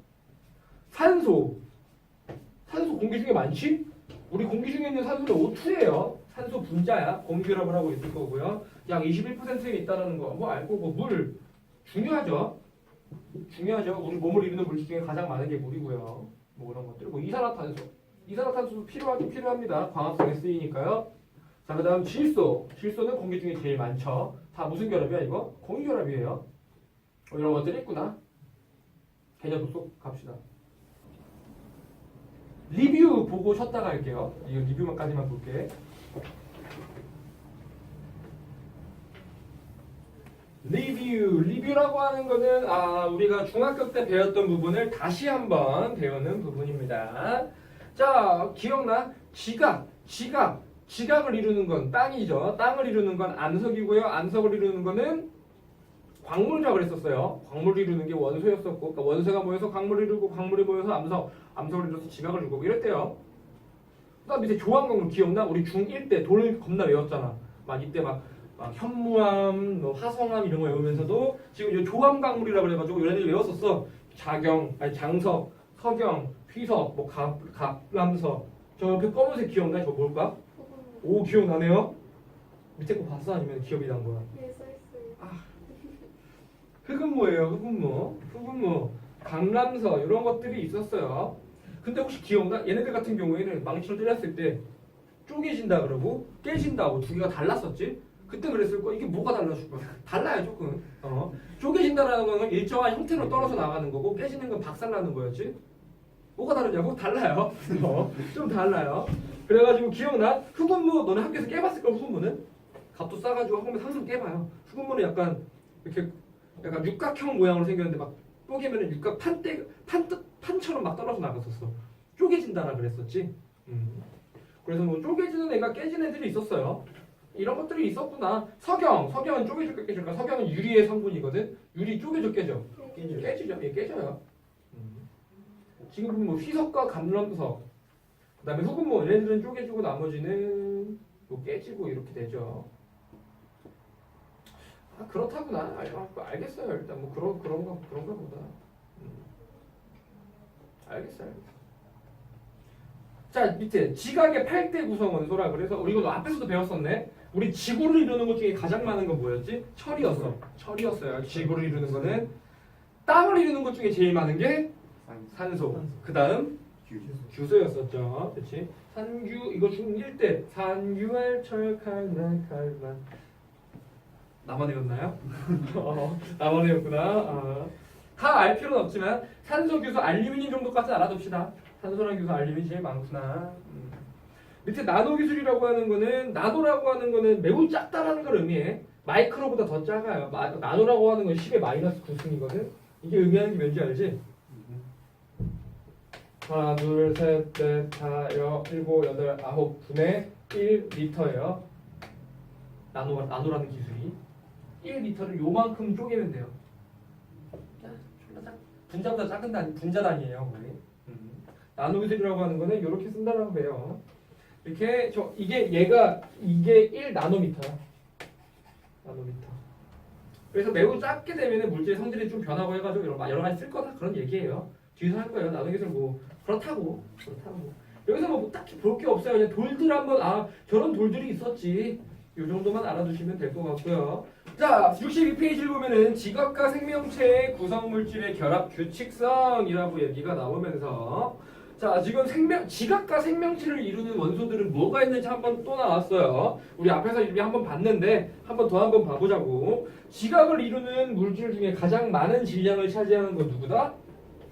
산소 공기 중에 많지? 우리 공기 중에 있는 산소는 O2예요. 산소 분자야. 공기결합을 하고 있을 거고요. 약 21%에 있다는 거 뭐 알 거고 물 중요하죠. 우리 몸을 이루는 물질 중에 가장 많은 게 물이고요. 뭐 그런 것들. 뭐 이산화탄소도 필요합니다. 광합성에 쓰이니까요. 자, 그다음 질소는 공기 중에 제일 많죠. 다 무슨 결합이야 이거? 공유결합이에요. 이런 것들이 있구나. 개념 속 갑시다. 리뷰 보고 쉬었다가 할게요. 이거 리뷰만까지만 볼게. 리뷰라고 하는 거는 우리가 중학교 때 배웠던 부분을 다시 한번 배우는 부분입니다. 자, 기억나? 지각을 이루는 건 땅이죠. 땅을 이루는 건 암석이고요. 암석을 이루는 거는 광물이라고 그랬었어요. 광물을 이루는 게 원소였었고, 그러니까 원소가 모여서 광물을 이루고, 광물이 모여서 암석을 이루어서 지각을 이루고 이랬대요. 그다음 밑에 조합광물 기억나? 우리 중1 때 돌 겁나 외웠잖아. 막 이때 막 현무암, 뭐 화성암 이런 거 외우면서도 지금 이 조합광물이라고 그래가지고 이런 애들 외웠었어. 장석, 석영, 휘석, 뭐 갑람석. 저 옆에 검은색 기억나? 저거 뭘까? 오, 기억나네요. 밑에 거 봤어? 아니면 기억이 난 거야? 네, 써있어요. 흑은모예요. 흑은모, 강람서 이런 것들이 있었어요. 근데 혹시 기억나? 얘네들 같은 경우에는 망치로 때렸을 때 쪼개진다 그러고 깨진다고 두 개가 달랐었지? 그때 그랬을 거야. 이게 뭐가 달라질까? 달라요 조금. 쪼개진다라는 거는 일정한 형태로 떨어져 나가는 거고 깨지는 건 박살나는 거였지? 뭐가 다르냐고? 달라요. 좀 달라요. 그래가지고 기억나? 흑은모 너네 학교에서 깨봤을 걸 흑은모는? 값도 싸가지고 학원에서 항상 깨봐요. 흑은모는 약간 이렇게 약간 육각형 모양으로 생겼는데 막 쪼개면은 육각 판처럼 막 떨어져 나갔었어. 쪼개진다라 그랬었지. 그래서 뭐 쪼개지는 애가 깨진 애들이 있었어요. 이런 것들이 있었구나. 석영은 쪼개질까 깨질까? 석영은 유리의 성분이거든. 유리 쪼개져 깨져. 깨지죠. 예, 깨져요. 지금 보면 뭐 휘석과 감람석, 그다음에 흑은모 얘네들은 쪼개지고 나머지는 뭐 깨지고 이렇게 되죠. 그렇다구나. 알겠어요. 일단 뭐 그런가 보다. 알겠어요. 자, 밑에 지각의 8대 구성 원소라 그래서 우리 이거 앞에서도 배웠었네. 우리 지구를 이루는 것 중에 가장 많은 건 뭐였지? 철이었어요. 지구를 이루는 거는 땅을 이루는 것 중에 제일 많은 게 산소. 그 다음 규소였었죠. 그렇지? 산규 이거 중1 때 산유알철 칼만 나만 외웠나요? 나만 외웠구나. 다 알 필요는 없지만 산소, 규소, 알루미늄 정도까지 알아둡시다. 산소랑 규소, 알루미늄이 제일 많구나. 밑에 나노 기술이라고 하는 거는 나노라고 하는 거는 매우 작다라는 걸 의미해. 마이크로보다 더 작아요. 나노라고 하는 건 10의 마이너스 9승이거든. 이게 의미하는 게 뭔지 알지? 하나, 둘, 셋, 넷, 다, 일곱, 여덟, 아홉 분의 1리터예요. 나노라는 기술이 1리터를 요만큼 쪼개면 돼요. 분자보다 작은 분자 단위예요, 거의. 나노 기술이라고 하는 거는 이렇게 쓴다라고 해요. 이렇게 이게 1나노미터야. 나노미터. 그래서 매우 작게 되면 물질의 성질이 좀 변하고 해가지고 여러 가지 쓸 거다 그런 얘기예요. 뒤에서 할 거예요. 나노 기술 뭐 그렇다고. 여기서 뭐 딱히 볼 게 없어요. 그냥 돌들 한번 저런 돌들이 있었지. 이 정도만 알아두시면 될 것 같고요. 자, 62페이지를 보면은 지각과 생명체의 구성물질의 결합 규칙성이라고 얘기가 나오면서 자, 지금 지각과 생명체를 이루는 원소들은 뭐가 있는지 한번 또 나왔어요. 우리 앞에서 이미 한번 봤는데 한번 봐보자고. 지각을 이루는 물질 중에 가장 많은 질량을 차지하는 건 누구다?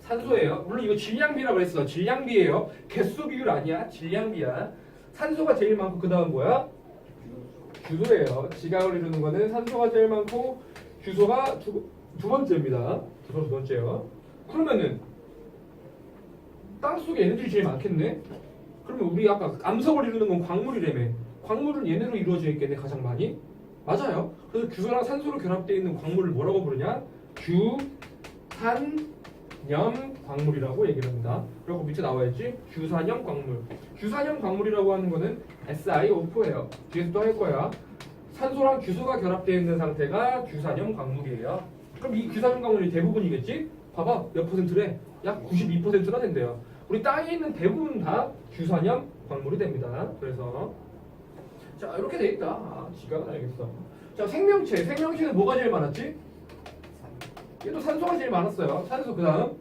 산소예요. 물론 이거 질량비라고 했어. 질량비예요. 개수 비율 아니야. 질량비야. 산소가 제일 많고 그 다음 뭐야? 규소예요. 지각을 이루는 거는 산소가 제일 많고 규소가 두 번째입니다. 두 번째요. 그러면은 땅속에 얘네들이 제일 많겠네? 그러면 우리 아까 암석을 이루는 건 광물이라며. 광물은 얘네로 이루어져 있겠네 가장 많이? 맞아요. 그래서 규소랑 산소로 결합되어 있는 광물을 뭐라고 부르냐? 규산염 광물이라고 얘기를 합니다. 그리고 밑에 나와있지? 규산염 광물. 규산염 광물이라고 하는 거는 SiO4예요. 뒤에서 또 할 거야. 산소랑 규소가 결합되어 있는 상태가 규산염 광물이에요. 그럼 이 규산염 광물이 대부분이겠지? 봐봐 몇 퍼센트래? 약 92%나 된대요. 우리 땅에 있는 대부분 다 규산염 광물이 됩니다. 그래서 자 이렇게 돼 있다. 아, 지각은 알겠어. 자 생명체는 뭐가 제일 많았지? 얘도 산소가 제일 많았어요. 산소 그 다음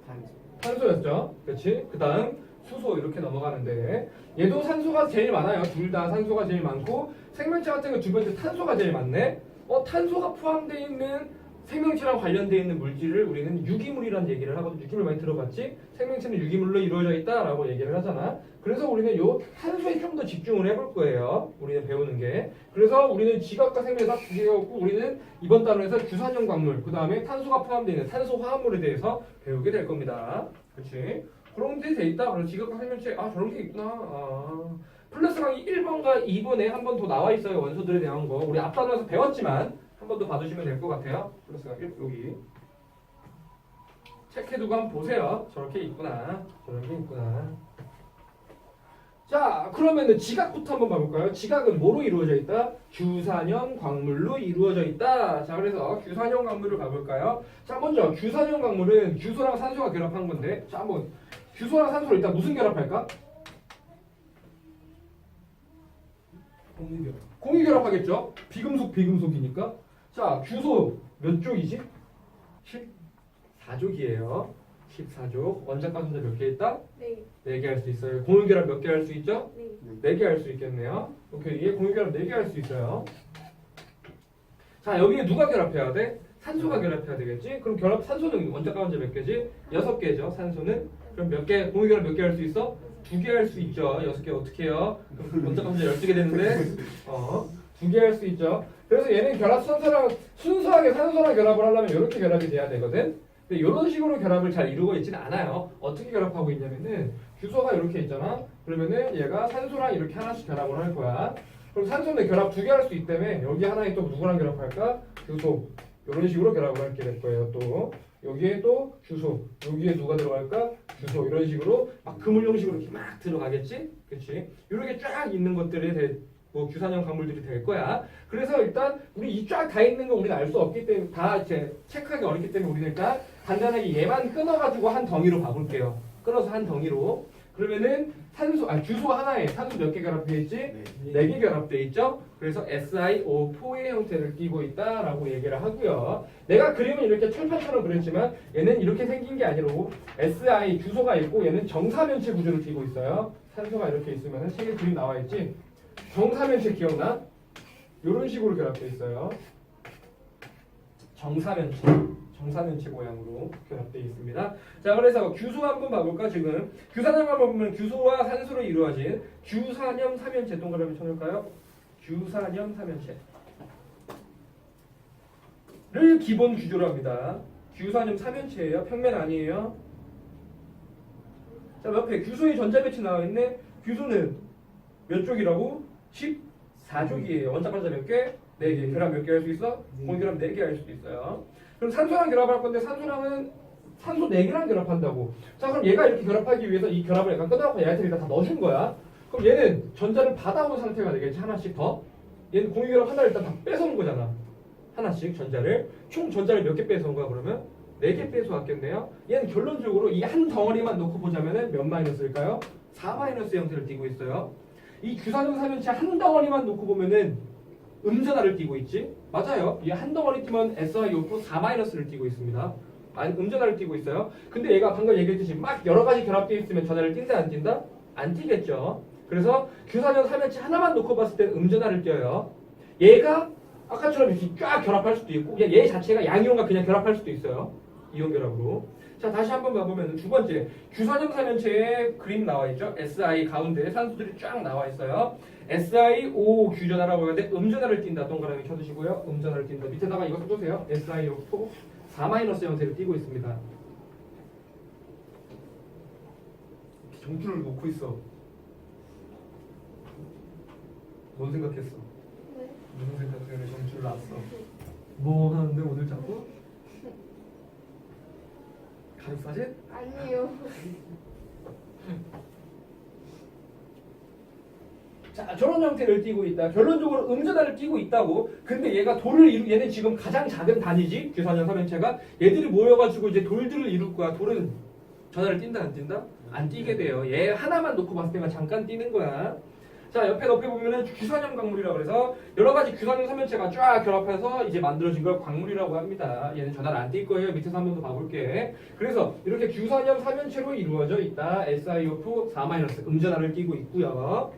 탄소. 산소였죠. 그렇지? 그 다음 수소 이렇게 넘어가는데 얘도 산소가 제일 많아요. 둘 다 산소가 제일 많고 생명체 같은 거 두 번째 탄소가 제일 많네. 탄소가 포함되어 있는 생명체랑 관련되어 있는 물질을 우리는 유기물이라는 얘기를 하거든. 유기물 많이 들어봤지? 생명체는 유기물로 이루어져 있다라고 얘기를 하잖아. 그래서 우리는 요 탄소에 좀 더 집중을 해볼 거예요. 우리는 배우는 게. 그래서 우리는 지각과 생명에서 두 개가 없고 우리는 이번 단원에서 규산염 광물, 그 다음에 탄소가 포함되어 있는 탄소 화합물에 대해서 배우게 될 겁니다. 그렇지? 그런 게 돼 있다. 그럼 지각과 생명체 저런 게 있구나. 플러스 강의 1번과 2번에 한 번 더 나와 있어요. 원소들에 대한 거. 우리 앞 단원에서 배웠지만 한 번 더 봐두시면 될 것 같아요. 플러스 강의 여기 체크해두고 한번 보세요. 저렇게 있구나. 저런 게 있구나. 자, 그러면은 지각부터 한번 봐볼까요? 지각은 뭐로 이루어져 있다? 규산염 광물로 이루어져 있다. 자, 그래서 규산염 광물을 가볼까요? 자, 먼저 규산염 광물은 규소랑 산소가 결합한 건데, 자, 한번 규소랑 산소를 일단 무슨 결합할까? 공유 결합하겠죠? 비금속이니까. 자, 규소 몇 쪽이지? 14족이에요. 14족. 원자과 분자 몇 개 있다? 네. 4개 할 수 있어요. 공유 결합 몇 개 할 수 있죠? 네. 4개 할 수 있겠네요. 오케이. 얘 공유 결합 4개 할 수 있어요. 자, 여기에 누가 결합해야 돼? 산소가 결합해야 되겠지? 그럼 산소는 원자과 분자 몇 개지? 6개죠. 산소는. 그럼 몇 개, 공유 결합 몇 개 할 수 있어? 2개 할 수 있죠. 6개 어떻게 해요? 그럼 원자과 분자 12개 되는데 2개 할 수 있죠. 그래서 얘는 결합 순수하게 산소랑 결합을 하려면 이렇게 결합이 돼야 되거든. 근데 이런 식으로 결합을 잘 이루고 있지는 않아요. 어떻게 결합하고 있냐면은 규소가 이렇게 있잖아. 그러면은 얘가 산소랑 이렇게 하나씩 결합을 할 거야. 그럼 산소는 결합 2개 할 수 있기 때문에 여기 하나에 또 누구랑 결합할까? 규소. 이런 식으로 결합을 하게 될 거예요. 또 여기에 또 규소. 여기에 누가 들어갈까? 규소. 이런 식으로 막 그물 형식으로 이렇게 막 들어가겠지? 그렇지? 이렇게 쫙 있는 것들이 규산염 광물들이 될 거야. 그래서 일단 우리 이 쫙 다 있는 거 우리는 알 수 없기 때문에 다 이제 체크하기 어렵기 때문에 우리는 일단 간단하게 얘만 끊어가지고 한 덩이로 봐볼게요. 끊어서 한 덩이로. 그러면은 규소 하나에 산소 몇 개 결합되어 있지? 4개 결합되어 있죠? 그래서 SiO4의 형태를 띠고 있다라고 얘기를 하고요. 내가 그림은 이렇게 철판처럼 그렸지만 얘는 이렇게 생긴 게 아니고 규소가 있고 얘는 정사면체 구조를 띠고 있어요. 산소가 이렇게 있으면 책에 그림 나와 있지? 정사면체 기억나? 이런 식으로 결합되어 있어요. 정사면체 모양으로 결합되어 있습니다. 자, 그래서 규소 한번 봐볼까 지금? 규산염 한번 보면 규소와 산소로 이루어진 규산염 삼연체 동그라미 쳐놓을까요? 규산염 삼연체를 기본 구조로 합니다. 규산염 삼연체예요. 평면 아니에요. 자, 옆에 규소의 전자배치 나와 있네. 규소는 몇 쪽이라고? 14쪽이에요. 원자판자 몇 개? 4개. 결합 몇 개 할 수 있어? 공결합 4개 할 수도 있어요. 그럼 산소랑 결합할 건데 산소랑은 산소 4개랑 결합한다고. 자, 그럼 얘가 이렇게 결합하기 위해서 이 결합을 약간 끊어갖고 얘한테 다 넣어준 거야. 그럼 얘는 전자를 받아온 상태가 되겠지. 하나씩 더. 얘는 공유결합 하나를 일단 다 뺏어온 거잖아. 하나씩 전자를. 총 전자를 몇 개 뺏어온 거야 그러면? 4개 뺏어왔겠네요. 얘는 결론적으로 이 한 덩어리만 놓고 보자면은 몇 마이너스일까요? 4 마이너스 형태를 띠고 있어요. 이 규산염 삼연체 한 덩어리만 놓고 보면은 음전하를 띠고 있지? 맞아요. 이 한 덩어리 띠면 SiO4 4-를 띠고 있습니다. 음전하를 띠고 있어요. 근데 얘가 방금 얘기했듯이 막 여러 가지 결합되어 있으면 전하를 띈다 안 띈다? 안 띄겠죠. 그래서 규산염 삼연체 하나만 놓고 봤을 때는 음전하를 띄어요. 얘가 아까처럼 이렇게 쫙 결합할 수도 있고 얘 자체가 양이온과 그냥 결합할 수도 있어요. 이온 결합으로. 자, 다시 한번 봐보면 두 번째 규산염 삼연체에 그림 나와 있죠. Si 가운데에 산소들이 쫙 나와 있어요. SiO 규전하라고 하는데 음전하를 띈다. 동그라미 쳐두시고요. 음전하를 띈다. 밑에다가 이거 써주세요. SiO4 4- 형태를 띄고 있습니다. 정줄을 놓고 있어. 뭔 생각했어? 네. 무슨 생각 때문에 정줄을 놨어? 뭐 하는데 오늘 자꾸? 가족 사진? 아니요. 자, 저런 형태를 띠고 있다. 결론적으로 음전하를 띠고 있다고. 근데 얘가 얘는 지금 가장 작은 단위지. 규산형 3연체가. 얘들이 모여가지고 이제 돌들을 이룰 거야. 돌은 전하를 띈다 안 띈다? 안 띄게 돼요. 얘 하나만 놓고 봤을 때만 잠깐 띄는 거야. 자, 옆에 보면은 규산형 광물이라고 그래서 여러 가지 규산형 3연체가 쫙 결합해서 이제 만들어진 걸 광물이라고 합니다. 얘는 전화를 안 띌 거예요. 밑에서 한 번 더 봐볼게. 그래서 이렇게 규산형 3연체로 이루어져 있다. SiO2 4- 음전하를 띄고 있고요.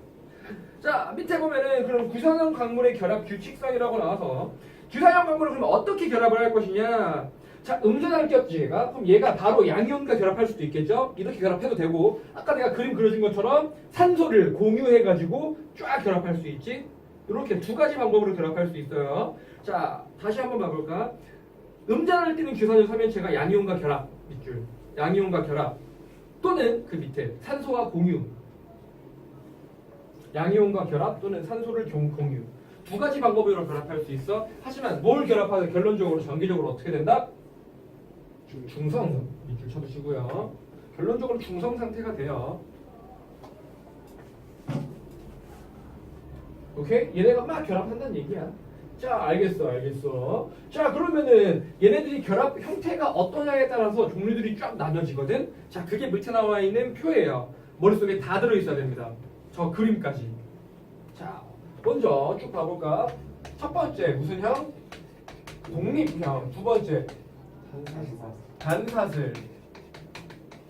자, 밑에 보면은 그럼 규산형 광물의 결합 규칙성이라고 나와서 규산형 광물을 그럼 어떻게 결합을 할 것이냐? 자, 음전하를 꼈지 얘가. 그럼 얘가 바로 양이온과 결합할 수도 있겠죠? 이렇게 결합해도 되고 아까 내가 그림 그려준 것처럼 산소를 공유해가지고 쫙 결합할 수 있지? 이렇게 두 가지 방법으로 결합할 수 있어요. 자, 다시 한번 봐볼까? 음전하를 띠는 규산형 3연체가 양이온과 결합 밑줄 양이온과 결합 또는 그 밑에 산소와 공유 양이온과 결합 또는 산소를 공유 두 가지 방법으로 결합할 수 있어. 하지만 뭘 결합하든 결론적으로 전기적으로 어떻게 된다? 중성 밑줄 쳐주시고요. 결론적으로 중성 상태가 돼요. 오케이? 얘네가 막 결합한다는 얘기야. 자, 알겠어. 자, 그러면은 얘네들이 결합 형태가 어떠냐에 따라서 종류들이 쫙 나눠지거든. 자, 그게 밑에 나와 있는 표예요. 머릿속에 다 들어있어야 됩니다. 저 그림까지. 자, 먼저 쭉 봐볼까? 첫 번째 무슨 형? 독립형. 두 번째 단사슬.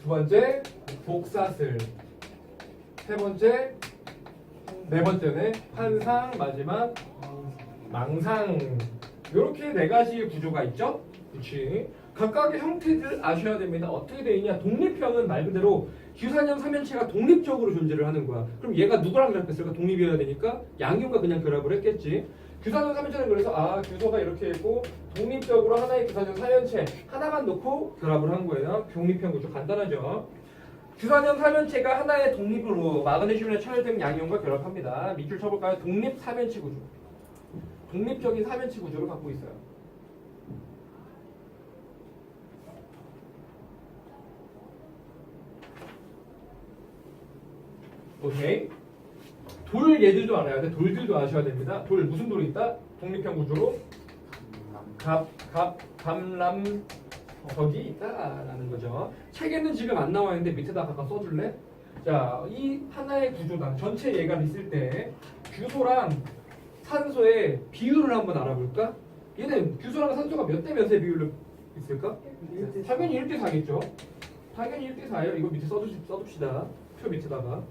두 번째 복사슬. 세 번째 네 번째는 환상. 마지막 망상. 이렇게 네 가지의 구조가 있죠. 그렇지. 각각의 형태들 아셔야 됩니다. 어떻게 되어 있냐? 독립형은 말 그대로 규산형 3연체가 독립적으로 존재를 하는 거야. 그럼 얘가 누구랑 결합했을까? 독립이어야 되니까 양이온과 그냥 결합을 했겠지. 규산형 3연체는 그래서 규소가 이렇게 있고 독립적으로 하나의 규산형 4연체 하나만 놓고 결합을 한 거예요. 독립형 구조 간단하죠. 규산형 3연체가 하나의 독립으로 마그네슘이나 철 등 양이온과 결합합니다. 밑줄 쳐볼까요? 독립 3연체 구조. 독립적인 3연체 구조를 갖고 있어요. 오케이. 돌 얘들도 알아야 돼. 돌들도 아셔야 됩니다. 돌 무슨 돌이 있다? 독립형 구조로 감람 적이 있다라는 거죠. 책에는 지금 안 나와 있는데 밑에다 갖다 써줄래? 자, 이 하나의 구조당 전체 얘가 있을 때 규소랑 산소의 비율을 한번 알아볼까? 얘는 규소랑 산소가 몇 대 몇의 비율로 있을까? 당연히 1대 4겠죠. 당연히 1대 4예요. 이거 밑에 써둡시다. 표 밑에다가.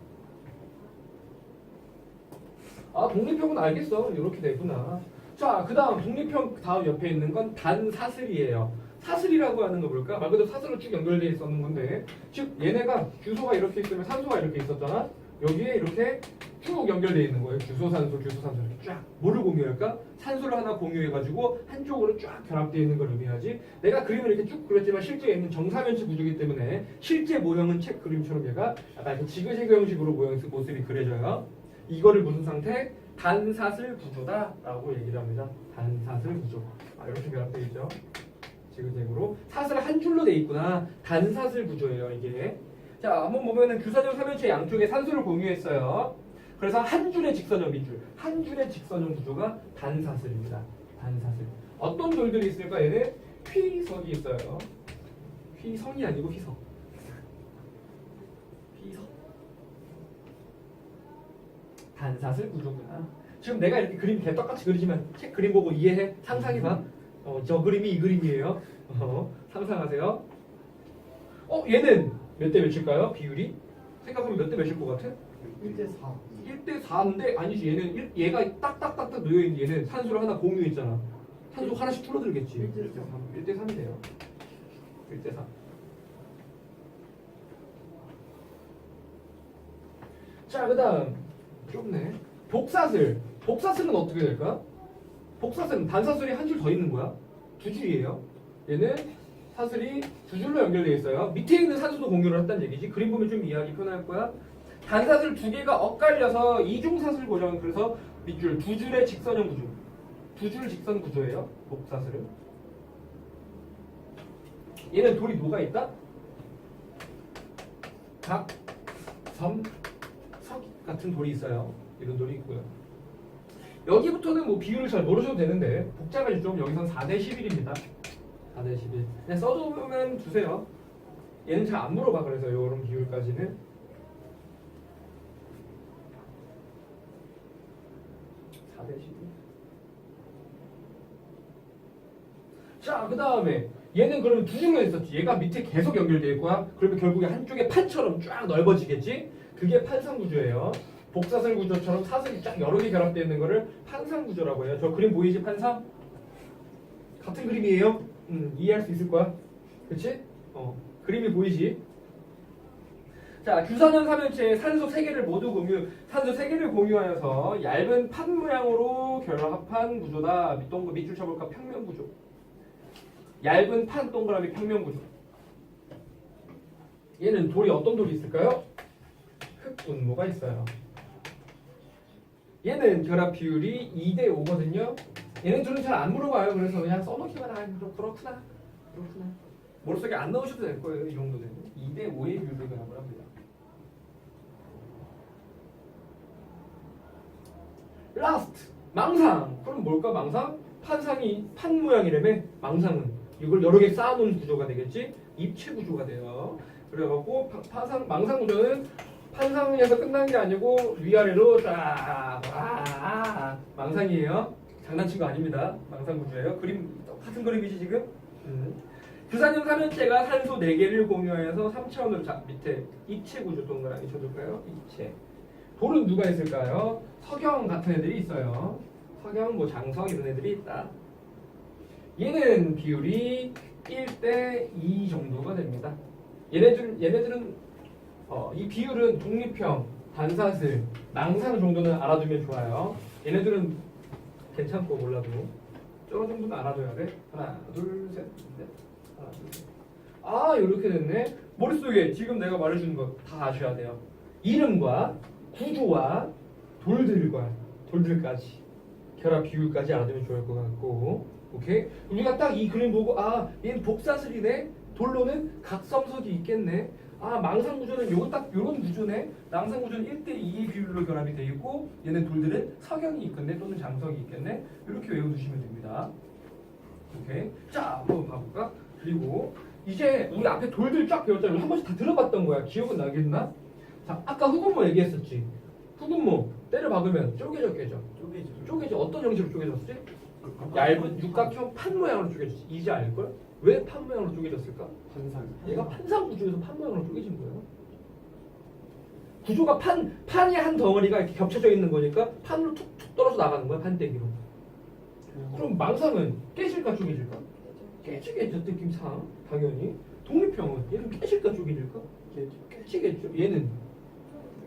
아, 독립형은 알겠어. 이렇게 되구나. 자, 그 다음 독립형 다음 옆에 있는 건 단사슬이에요. 사슬이라고 하는 거 볼까? 말 그대로 사슬로 쭉 연결되어 있었는 건데, 즉 얘네가 규소가 이렇게 있으면 산소가 이렇게 있었잖아. 여기에 이렇게 쭉 연결되어 있는 거예요. 규소산소 이렇게 쫙. 뭐를 공유할까? 산소를 하나 공유해가지고 한쪽으로 쫙 결합되어 있는 걸 의미하지. 내가 그림을 이렇게 쭉 그렸지만 실제 있는 정사면체 구조이기 때문에 실제 모형은 책 그림처럼 얘가 약간 이렇게 지그재그 형식으로 모습이 그려져요. 이거를 무슨 상태? 단사슬 구조다라고 얘기를 합니다. 단사슬 구조. 이렇게 결합되어 있죠. 지그재그로 사슬 한 줄로 돼 있구나. 단사슬 구조예요, 이게. 자, 한번 보면은 규산형 3연체 양쪽에 산소를 공유했어요. 그래서 한 줄의 직선형 밑줄, 한 줄의 직선형 구조가 단사슬입니다. 단사슬. 어떤 돌들이 있을까? 얘는 휘석이 있어요. 휘성이 아니고 휘석. 휘석. 단사슬 구조구나. 지금 내가 이렇게 그림 개떡같이 그리지만 책 그림 보고 이해해? 상상해봐. 저 그림이 이 그림이에요. 상상하세요. 얘는 몇 대 몇일까요? 비율이? 생각하면 몇 대 몇일 것 같아? 1대 4. 1대 4인데 아니지. 얘는 얘가 딱딱딱딱 놓여있는 얘는 산소를 하나 공유했잖아. 산소 하나씩 줄어들겠지. 1대 3이 돼요. 1대 3. 자, 그 다음 좁네. 복사슬. 복사슬은 어떻게 될까? 복사슬은 단사슬이 한 줄 더 있는 거야. 두 줄이에요. 얘는 사슬이 두 줄로 연결되어 있어요. 밑에 있는 산소도 공유를 했다는 얘기지. 그림 보면 좀 이해하기 편할 거야. 단사슬 두 개가 엇갈려서 이중사슬 고정. 그래서 밑줄 두 줄의 직선형 구조. 두 줄 직선 구조예요. 복사슬은. 얘는 돌이 뭐가 있다? 각, 섬, 석 같은 돌이 있어요. 이런 돌이 있고요. 여기부터는 뭐 비율을 잘 모르셔도 되는데 복잡하게 좀 여기선 4대 11입니다. 4대 11. 그냥 써두면 두세요. 얘는 잘 안 물어봐. 그래서 이런 비율까지는 4대 11. 자, 그 다음에 얘는 그러면 두 중에 있었지. 얘가 밑에 계속 연결될 거야. 그러면 결국에 한쪽에 판처럼 쫙 넓어지겠지. 그게 판상구조예요. 복사슬 구조처럼 사슬이 쫙 여러 개 결합되어 있는 거를 판상구조라고 해요. 저 그림 보이지? 판상? 같은 그림이에요. 이해할 수 있을 거야. 그치? 그림이 보이지? 자, 규산염 삼연체에 산소 3개를 모두 산소 3개를 공유하여서 얇은 판 모양으로 결합한 구조다. 밑줄 쳐볼까? 평면 구조. 얇은 판 동그라미 평면 구조. 얘는 돌이 어떤 돌이 있을까요? 흑분모가 있어요. 얘는 결합 비율이 2대 5거든요. 얘는 둘은 잘 안 물어봐요. 그래서 그냥 써놓기만 하면 그렇구나. 머릿속에 안 넣으셔도 될 거예요. 이 정도는 2대 5의 비율로 결합을 합니다. 라스트 망상. 그럼 뭘까? 망상? 판상이 판 모양이라며. 망상은 이걸 여러 개 쌓아놓은 구조가 되겠지. 입체 구조가 돼요. 그래갖고 망상 구조는 판상에서 끝나는 게 아니고 위아래로 쫙 망상이에요. 장난친 거 아닙니다. 망상 구조예요. 그림 똑같은 그림이지 지금. 규산염 삼연체가 산소 4개를 공유하여서 3차원으로 밑에 입체 구조 동그라미 쳐줄까요? 입체. 돌은 누가 있을까요? 석영 같은 애들이 있어요. 석영, 뭐 장석 이런 애들이 있다. 얘는 비율이 1대 2 정도가 됩니다. 얘네들은 이 비율은 독립형, 단사슬, 낭산 정도는 알아두면 좋아요. 얘네들은 괜찮고 몰라도 저런 정도는 알아둬야 돼. 하나, 둘, 셋, 넷. 하나, 둘, 셋. 아, 이렇게 됐네. 머릿속에 지금 내가 말해준 거 다 아셔야 돼요. 이름과 구조와 돌들까지 결합 비율까지 알아두면 좋을 것 같고, 오케이? 우리가 딱 이 그림 보고 얘는 복사슬이네. 돌로는 각섬석이 있겠네. 망상 구조는 요런 구조네. 망상 구조는 1대 2의 비율로 결합이 되어 있고, 얘는 돌들은 석영이 있겠네 또는 장석이 있겠네. 이렇게 외워두시면 됩니다. 오케이? 자, 한번 봐볼까? 그리고 이제 우리 앞에 돌들 쫙 배웠잖아요. 한 번씩 다 들어봤던 거야. 기억은 나겠나? 자, 아까 흑운모 얘기했었지. 흑운모 때려 박으면 쪼개져. 쪼개져. 어떤 형식으로 쪼개졌지? 얇은 육각형 판 모양으로 쪼개졌지. 이제 알걸? 왜 판 모양으로 쪼개졌을까? 얘가 판상 구조에서 판 모양으로 쪼개진 거예요. 구조가 판이 한 덩어리가 이렇게 겹쳐져 있는 거니까 판으로 툭툭 떨어져 나가는 거야. 판때기로. 그럼 망상은 깨질까 쪼개질까? 깨지겠죠. 느낌상 당연히. 독립형은 얘는 깨질까 쪼개질까? 깨지겠죠. 얘는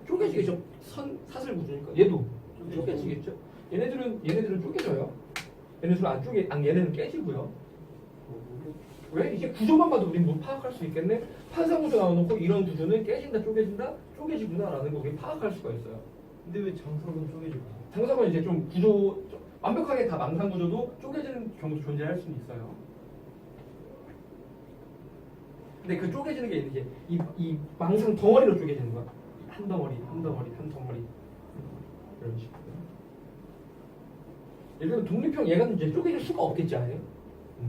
쪼개지겠죠. 사슬 구조니까 얘도 쪼개지겠죠. 얘네들은 쪼개져요. 얘네는 깨지고요. 왜? 이게 구조만 봐도 우린 뭐 파악할 수 있겠네? 판상 구조 나와놓고 이런 구조는 깨진다, 쪼개지구나라는 거 우리 파악할 수가 있어요. 근데 왜 장석은 쪼개지고? 장석은 이제 좀 완벽하게 다 망상 구조도 쪼개지는 경우도 존재할 수는 있어요. 근데 그 쪼개지는 게 이제 이 망상 덩어리로 쪼개지는 거야. 한 덩어리. 이런 식으로. 예를 들면 독립형 얘가 이제 쪼개질 수가 없겠지 아예.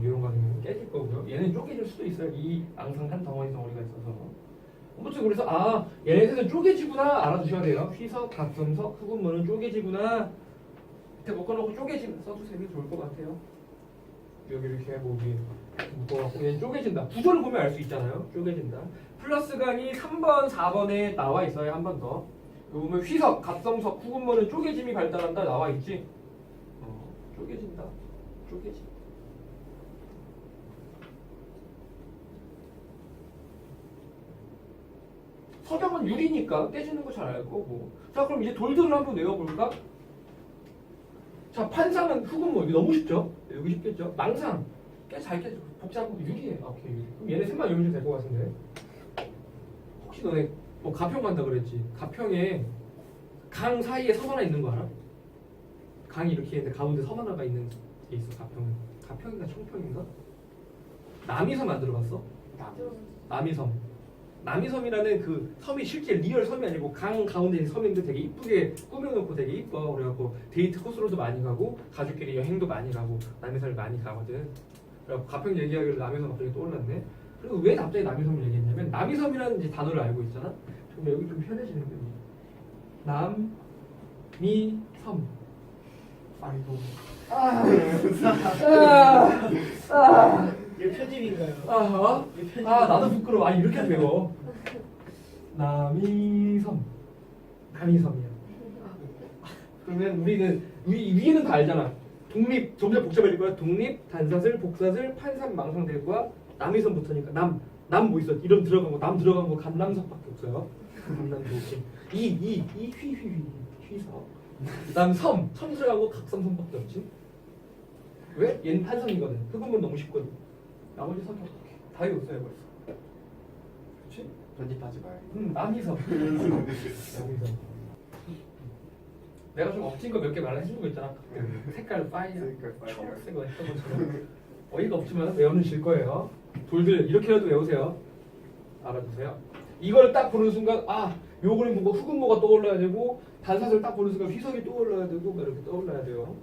이런 거 아니면 깨질 거고요. 얘는 쪼개질 수도 있어요. 이 망상 한 덩어리가 있어서. 아무튼 그래서 얘네들은 쪼개지구나 알아두셔야 돼요. 휘석, 각성석, 흑운모는 쪼개지구나. 밑에 묶어놓고 쪼개지면 써두세요. 좋을 것 같아요. 여기 이렇게 목이 묶어갖고 얘는 쪼개진다. 구조를 보면 알 수 있잖아요. 쪼개진다. 플러스간이 3번, 4번에 나와 있어요. 한 번 더. 여기 보면 휘석, 갑성석, 흑운모는 쪼개짐이 발달한다 나와 있지. 쪼개진다. 쪼개지. 석영은 유리니까 깨지는 거 잘 알 거고. 자, 그럼 이제 돌들을 한번 외워볼까? 자, 판상은 흑운모. 이거 너무 쉽죠? 여기 쉽겠죠? 망상. 잘 깨져. 복잡하고 유리해. 오케이, 유리. 그럼 얘네 셋만 외우면 될 것 같은데. 혹시 너네 뭐 가평 간다 그랬지? 가평에 강 사이에 섬 하나 있는 거 알아? 강이 이렇게 있는데 가운데 섬 하나가 있는 게 있어. 가평인가 청평인가? 남이섬 안 들어봤어? 남이섬. 남이섬이라는 그 섬이 실제 리얼 섬이 아니고 강 가운데 있는 섬인데 되게 이쁘게 꾸며놓고 되게 이뻐. 그래갖고 데이트 코스로도 많이 가고 가족끼리 여행도 많이 가고 남이섬을 많이 가거든. 그래갖고 가평 얘기하기로 남이섬 갑자기 떠올랐네. 그리고 왜 갑자기 남이섬을 얘기했냐면 남이섬이라는 이제 단어를 알고 있잖아. 그럼 여기 좀 편해지는 거야. 남미섬. 아이고. 이게 편집인가요? 어? 나도 부끄러워. 이렇게 배워. 남이섬. 남이섬이야. 그러면 우리는 위에는 다 알잖아. 독립, 점점 복잡해질 거야. 독립, 단사슬, 복사슬, 판산, 망상대구와 남이섬부터니까 남 뭐 있어? 이름 들어간 거, 남 들어간 거 감남석밖에 없어요. 감남도 휘서. 그다음 섬 들어간 거 각삼섬밖에 없지. 왜? 얘는 판섬이거든. 흑음은 너무 쉽거든. 나머지 섬 다 외웠어요 벌써. 그렇지? 편집하지 마요. 남이섬. 남이섬. 내가 좀 엎친 거 몇 개 말해준 거 있잖아. 색깔 파이어, 초록색 거 했던 것처럼. 어이가 없지만 외우실 거예요. 돌들 이렇게라도 외우세요. 알아두세요. 이걸 딱 보는 순간 요 그림 보고 흑음모가 떠올라야 되고 단사슬 딱 보는 순간 휘석이 떠올라야 되고 막 이렇게 떠올라야 돼요.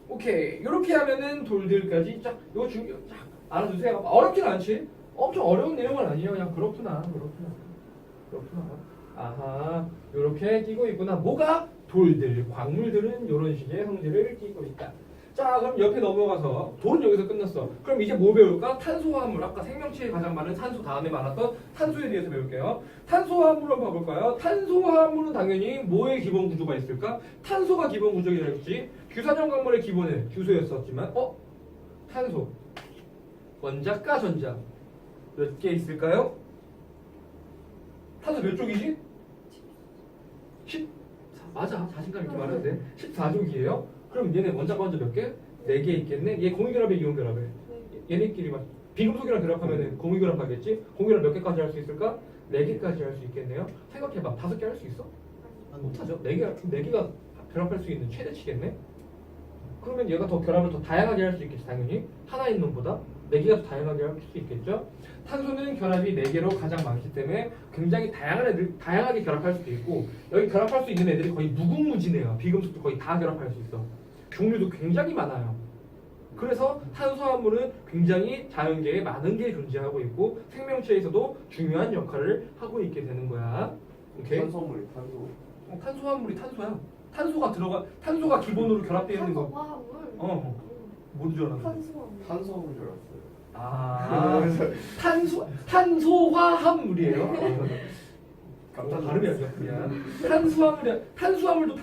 오케이. 이렇게 하면은 돌들까지 쫙 요거 쫙 알아두세요. 어렵진 않지? 엄청 어려운 내용은 아니에요. 그냥 그렇구나. 아하, 요렇게 띄고 있구나. 뭐가? 돌들, 광물들은 이런 식의 형태를 띄고 있다. 자, 그럼 옆에 넘어가서 돌은 여기서 끝났어. 그럼 이제 뭐 배울까? 탄소화합물. 아까 생명체에 가장 많은 탄소 다음에 말했던 탄소에 대해서 배울게요. 탄소화합물 한번 봐볼까요? 탄소화합물은 당연히 뭐의 기본 구조가 있을까? 탄소가 기본 구조이라고 했지. 규산형 광물의 기본은 규소였었지만 탄소. 원자과 전자. 몇 개 있을까요? 탄소 몇 쪽이지? 14. 맞아. 자신감 있게 말해도 돼. 14쪽이에요. 그럼 얘네 원자과 전자 몇 개? 4개 있겠네. 얘 공유결합에 이온결합에. 얘네끼리 막 비금속이랑 결합하면 공유결합하겠지? 공유결합 몇 개까지 할 수 있을까? 4개까지 할 수 있겠네요. 생각해봐. 5개 할 수 있어? 못하죠. 4개가 결합할 수 있는 최대치겠네. 그러면 얘가 더 결합을 더 다양하게 할 수 있겠지. 당연히 하나인 놈보다 4개가 더 다양하게 할 수 있겠죠. 탄소는 결합이 4개로 가장 많기 때문에 굉장히 다양하게 결합할 수도 있고, 여기 결합할 수 있는 애들이 거의 무궁무진해요. 비금속도 거의 다 결합할 수 있어. 종류도 굉장히 많아요. 그래서 탄소화물은 굉장히 자연계에 많은 게 존재하고 있고 생명체에서도 중요한 역할을 하고 있게 되는 거야. 오케이? 탄소물이 탄소. 탄소화물이 탄소야. 탄소가 기본으로 결합되어 있는 거. 탄소화물. 뭔 줄 알았는데? 탄소화물. 탄소물 줄 알았어요. 탄소화합물이에요. 깜짝 발음이 안 좋구나. 탄수화물도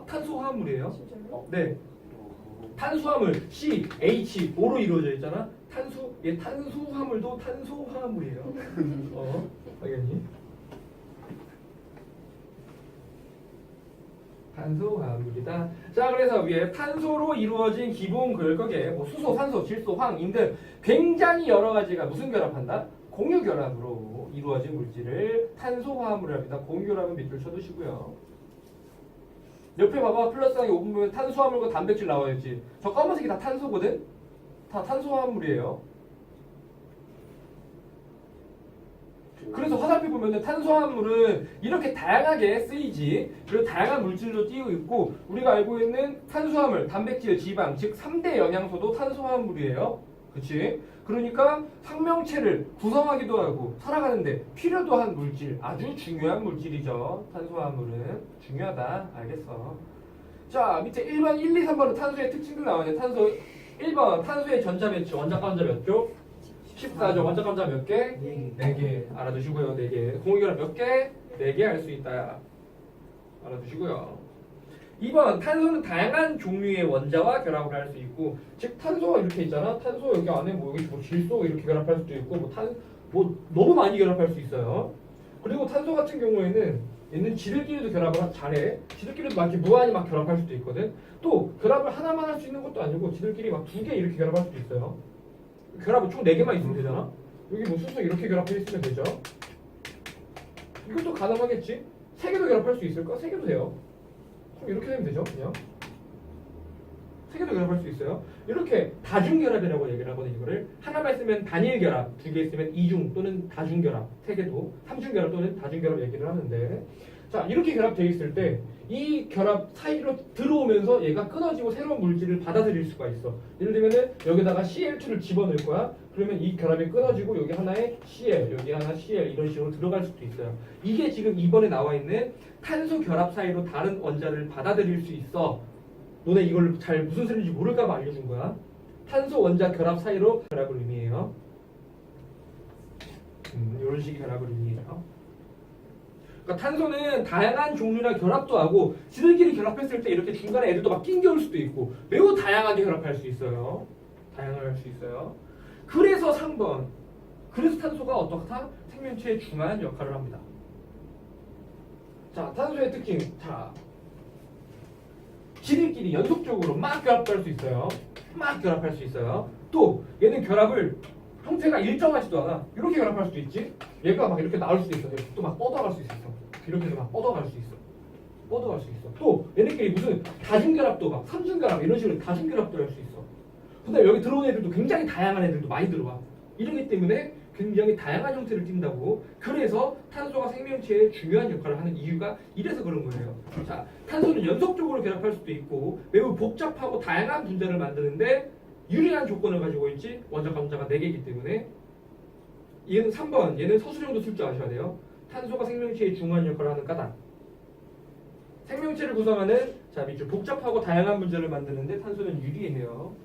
탄소화합물이에요. 진짜요? 네. 탄수화물 CH5로 이루어져 있잖아. 탄수화물도 탄소화합물이에요. 당연히. 탄소화합물이다. 자, 그래서 위에 탄소로 이루어진 기본 결격에 뭐 수소, 산소, 질소, 황, 인 등 굉장히 여러 가지가 무슨 결합한다? 공유 결합으로 이루어진 물질을 탄소화합물이라 합니다. 공유 결합은 밑줄 쳐두시고요. 옆에 봐봐. 플러스하기 5분 보면 탄수화물과 단백질 나와있지. 저 검은색이 다 탄소거든? 다 탄소화합물이에요. 그래서 화살표 보면은 탄소화합물은 이렇게 다양하게 쓰이지. 그리고 다양한 물질로 띄고 있고, 우리가 알고 있는 탄수화물, 단백질, 지방, 즉 3대 영양소도 탄소화합물이에요. 그치? 그러니까 생명체를 구성하기도 하고 살아가는데 필요도 한 물질, 아주 중요한 물질이죠. 탄소화물은 중요하다. 알겠어. 자, 밑에 1번, 1, 2, 3번은 탄소의 특징들 나오네. 탄소 1번 탄소의 전자 배치, 원자과 전자 몇 쪽? 14죠. 원자과 전자 몇 개? 4개. 알아두시고요. 4개. 공유결합 몇 개? 4개 할 수 있다. 알아두시고요. 2번 탄소는 다양한 종류의 원자와 결합을 할 수 있고, 즉 탄소가 이렇게 있잖아. 탄소 여기 안에 뭐 여기 뭐 질소 이렇게 결합할 수도 있고 뭐 너무 많이 결합할 수 있어요. 그리고 탄소 같은 경우에는 얘는 지들끼리도 결합을 잘해. 지들끼리도 막 이렇게 무한히 막 결합할 수도 있거든. 또 결합을 하나만 할 수 있는 것도 아니고 지들끼리 막 2개 이렇게 결합할 수도 있어요. 결합은 총 4개만 있으면 되잖아. 여기 뭐 수소 이렇게 결합해 있으면 되죠. 이것도 가능하겠지. 3개도 결합할 수 있을까? 3개도 돼요. 그럼 이렇게 되면 되죠. 그냥 세 개도 결합할 수 있어요. 이렇게 다중결합이라고 얘기를 하거든요. 이거를 하나만 쓰면 단일결합, 두 개 있으면 이중 또는 다중결합, 세 개도 삼중결합 또는 다중결합 얘기를 하는데, 자 이렇게 결합되어 있을 때 이 결합 사이로 들어오면서 얘가 끊어지고 새로운 물질을 받아들일 수가 있어. 예를 들면은 여기다가 Cl2를 집어넣을 거야. 그러면 이 결합이 끊어지고 여기 하나에 Cl, 여기 하나 Cl 이런 식으로 들어갈 수도 있어요. 이게 지금 이번에 나와 있는 탄소 결합 사이로 다른 원자를 받아들일 수 있어. 너네 이걸 잘 무슨 소리인지 모를까 봐 알려준 거야. 탄소 원자 결합 사이로 결합을 의미해요. 이런 식의 결합을 의미해요. 그러니까 탄소는 다양한 종류나 결합도 하고 지들끼리 결합했을 때 이렇게 중간에 애들도 막 낑겨올 수도 있고 매우 다양하게 결합할 수 있어요. 다양할 수 있어요. 그래서 3번. 그래서 탄소가 어떻다? 생명체의 중요한 역할을 합니다. 자, 탄소의 특징. 자, 지들끼리 연속적으로 막 결합할 수 있어요. 막 결합할 수 있어요. 또 얘는 결합을 형태가 일정하지도 않아. 이렇게 결합할 수도 있지. 얘가 막 이렇게 나올 수도 있어. 또 막 뻗어갈 수 있어. 이렇게 해서 막 뻗어갈 수 있어. 뻗어갈 수 있어. 또 얘네끼리 무슨 다중결합도 막 삼중결합 이런 식으로 다중결합도 할 수 있어. 근데 여기 들어온 애들도 굉장히 다양한 애들도 많이 들어와. 이러기 때문에 굉장히 다양한 형태를 띈다고. 그래서 탄소가 생명체에 중요한 역할을 하는 이유가 이래서 그런 거예요. 자, 탄소는 연속적으로 결합할 수도 있고 매우 복잡하고 다양한 분자를 만드는데 유리한 조건을 가지고 있지. 원자 감자가 4개이기 때문에. 얘는 3번. 얘는 서술형도 쓸 줄 아셔야 돼요. 탄소가 생명체에 중요한 역할을 하는 까닭. 생명체를 구성하는 자 밑줄 복잡하고 다양한 분자를 만드는데 탄소는 유리해요.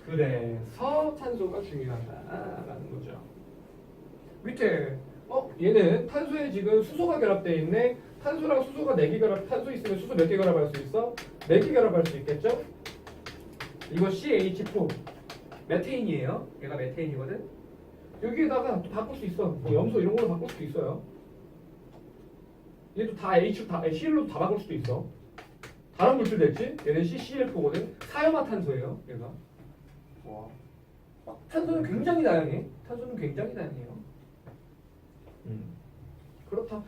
그래서 탄소가 중요하다라는 거죠. 밑에 얘는 탄소에 지금 수소가 결합되어 있네. 탄소랑 수소가 4개 결합, 탄소 있으면 수소 몇 개 결합할 수 있어? 4개 결합할 수 있겠죠? 이거 CH4 메테인이에요. 얘가 메테인이거든. 여기에다가 또 바꿀 수 있어. 뭐 염소 이런 걸로 바꿀 수도 있어요. 얘도 다 H, 다 Cl로 다 바꿀 수도 있어. 다른 물질 됐지? 얘는 CCl4거든. 사염화탄소예요. 얘가. 와. 탄소는 굉장히 다양해. 탄소는 굉장히 다양해요. 그렇다.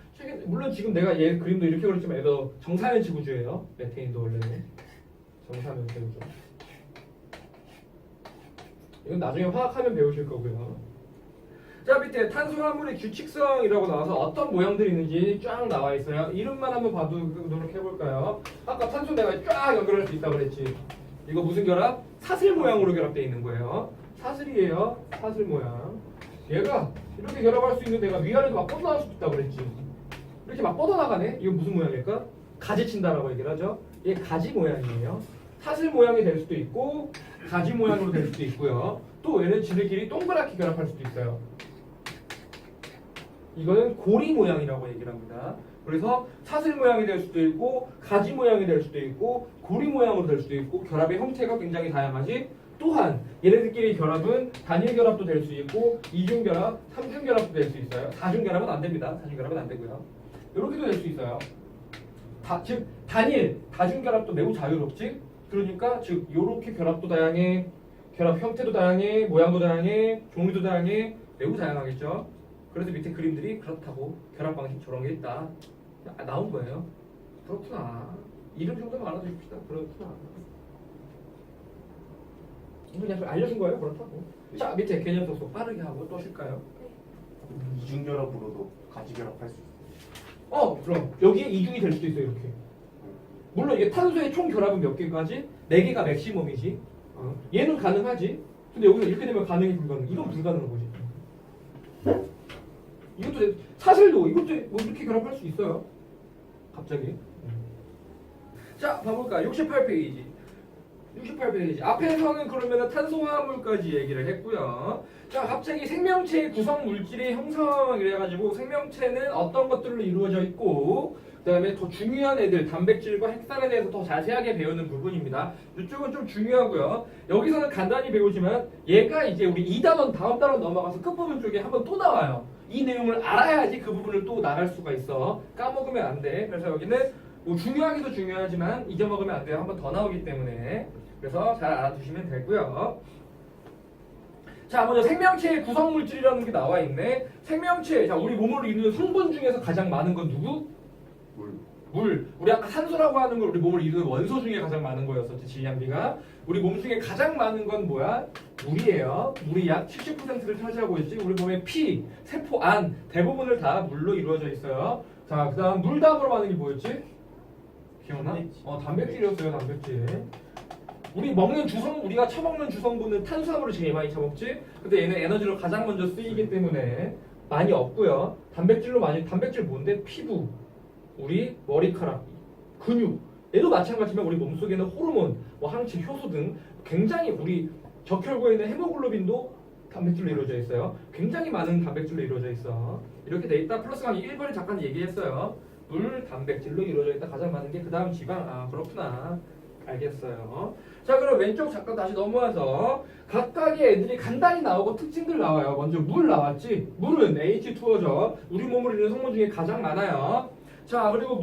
물론 지금 내가 얘 그림도 이렇게 그렸지만 얘도 정사면체 구조예요. 메테인도 원래는 정사면체 구조. 이건 나중에 화학하면 배우실 거고요. 자 밑에 탄소화물의 규칙성이라고 나와서 어떤 모양들이 있는지 쫙 나와 있어요. 이름만 한번 봐두도록 해볼까요? 아까 탄소 내가 쫙 연결할 수 있다고 그랬지. 이거 무슨 결합? 사슬 모양으로 결합되어 있는 거예요. 사슬이에요. 사슬 모양. 얘가 이렇게 결합할 수 있는 데가 위아래도 막 뻗어나갈 수도 있다고 그랬지. 이렇게 막 뻗어나가네. 이거 무슨 모양일까? 가지친다라고 얘기를 하죠. 얘 가지 모양이에요. 사슬 모양이 될 수도 있고 가지 모양으로 될 수도 있고요. 또 얘는 지들끼리 동그랗게 결합할 수도 있어요. 이거는 고리 모양이라고 얘기를 합니다. 그래서 사슬 모양이 될 수도 있고 가지 모양이 될 수도 있고 고리 모양으로 될 수도 있고 결합의 형태가 굉장히 다양하지. 또한 얘네들끼리 결합은 단일 결합도 될 수 있고 이중 결합, 삼중 결합도 될 수 있어요. 사중 결합은 안 됩니다. 사중 결합은 안 되고요. 이렇게도 될 수 있어요. 즉 단일, 다중 결합도 매우 자유롭지. 그러니까 즉 이렇게 결합도 다양해, 결합 형태도 다양해, 모양도 다양해, 종류도 다양해, 매우 다양하겠죠. 그래서 밑에 그림들이 그렇다고 결합 방식 저런 게 있다 나온 거예요. 그렇구나. 이름 정도만 알아주십시다. 그렇구나. 이거 그냥 알려준 거예요. 그렇다고. 자 밑에 개념 속속 빠르게 하고 또 쉴까요? 이중결합으로도 가지 결합할 수 있어요. 그럼 여기에 이중이 될 수도 있어요. 이렇게. 물론 이게 탄소의 총 결합은 몇 개까지? 4개가 맥시멈이지. 얘는 가능하지. 근데 여기서 이렇게 되면 가능이 불가능. 이건 불가능한 거지. 이것도 사실도 이것도 뭐 이렇게 결합할 수 있어요. 갑자기. 자 봐볼까. 68페이지. 68페이지. 앞에서는 그러면 탄소화합물까지 얘기를 했고요. 자 갑자기 생명체의 구성 물질의 형성 이래가지고 생명체는 어떤 것들로 이루어져 있고 그 다음에 더 중요한 애들 단백질과 핵산에 대해서 더 자세하게 배우는 부분입니다. 이쪽은 좀 중요하고요. 여기서는 간단히 배우지만 얘가 이제 우리 2단원 다음 단원 넘어가서 끝부분 쪽에 한번 또 나와요. 이 내용을 알아야지 그 부분을 또 나갈 수가 있어. 까먹으면 안 돼. 그래서 여기는 뭐 중요하기도 중요하지만 잊어먹으면 안 돼요. 한번 더 나오기 때문에. 그래서 잘 알아두시면 되고요. 자 먼저 생명체의 구성물질이라는 게 나와 있네. 생명체, 자 우리 몸으로 이루는 성분 중에서 가장 많은 건 누구? 물. 물. 우리 아까 산소라고 하는 걸 우리 몸을 이루는 원소 중에 가장 많은 거였었지, 질량비가. 우리 몸 중에 가장 많은 건 뭐야? 물이에요. 물이 약 70%를 차지하고 있지. 우리 몸의 피, 세포 안 대부분을 다 물로 이루어져 있어요. 자, 그다음 물 다음으로 많은 게 뭐였지? 기억나? 단백질. 단백질이었어요, 단백질. 우리 먹는 우리가 처먹는 주성분은 탄수화물을 제일 많이 처먹지. 근데 얘는 에너지로 가장 먼저 쓰이기 때문에 많이 없고요. 단백질 뭔데? 피부, 우리 머리카락, 근육. 얘도 마찬가지지만 우리 몸속에는 호르몬, 뭐 항체, 효소 등 굉장히 우리 적혈구에 있는 헤모글로빈도 단백질로 이루어져 있어요. 굉장히 많은 단백질로 이루어져 있어. 이렇게 돼 있다. 플러스 강의 1번에 잠깐 얘기했어요. 물, 단백질로 이루어져 있다. 가장 많은 게 그 다음 지방. 아, 그렇구나. 알겠어요. 자, 그럼 왼쪽 잠깐 다시 넘어와서 각각의 애들이 간단히 나오고 특징들 나와요. 먼저 물 나왔지? 물은 H2O죠. 우리 몸을 이루는 성분 중에 가장 많아요. 자, 그리고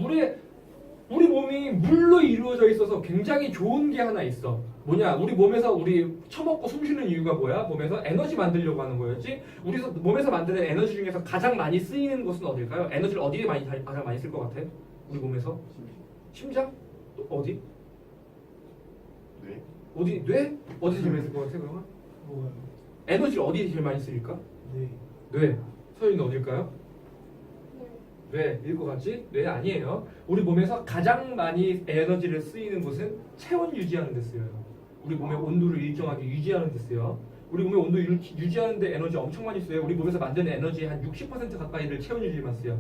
우리 몸이 물로 이루어져 있어서 굉장히 좋은 게 하나 있어. 뭐냐? 우리 몸에서 우리 처먹고 숨쉬는 이유가 뭐야? 몸에서 에너지 만들려고 하는 거였지? 우리 몸에서 만드는 에너지 중에서 가장 많이 쓰이는 곳은 어딜까요? 에너지를 어디에 가장 많이 쓸 것 같아? 우리 몸에서? 심장? 또 어디? 네. 어디? 뇌? 어디 제일 많이 쓸 것 같아 그러면? 뭐가요? 에너지를 어디에 제일 많이 쓰일까? 네. 뇌. 서윤이는 어딜까요? 뇌일 것 같지? 뇌 아니에요. 우리 몸에서 가장 많이 에너지를 쓰이는 곳은 체온 유지하는 데 쓰여요. 우리 몸의 온도를 일정하게 유지하는 데 쓰여. 우리 몸의 온도 유지하는 데 에너지 엄청 많이 써요. 우리 몸에서 만드는 에너지의 한 60% 가까이를 체온 유지만 쓰여.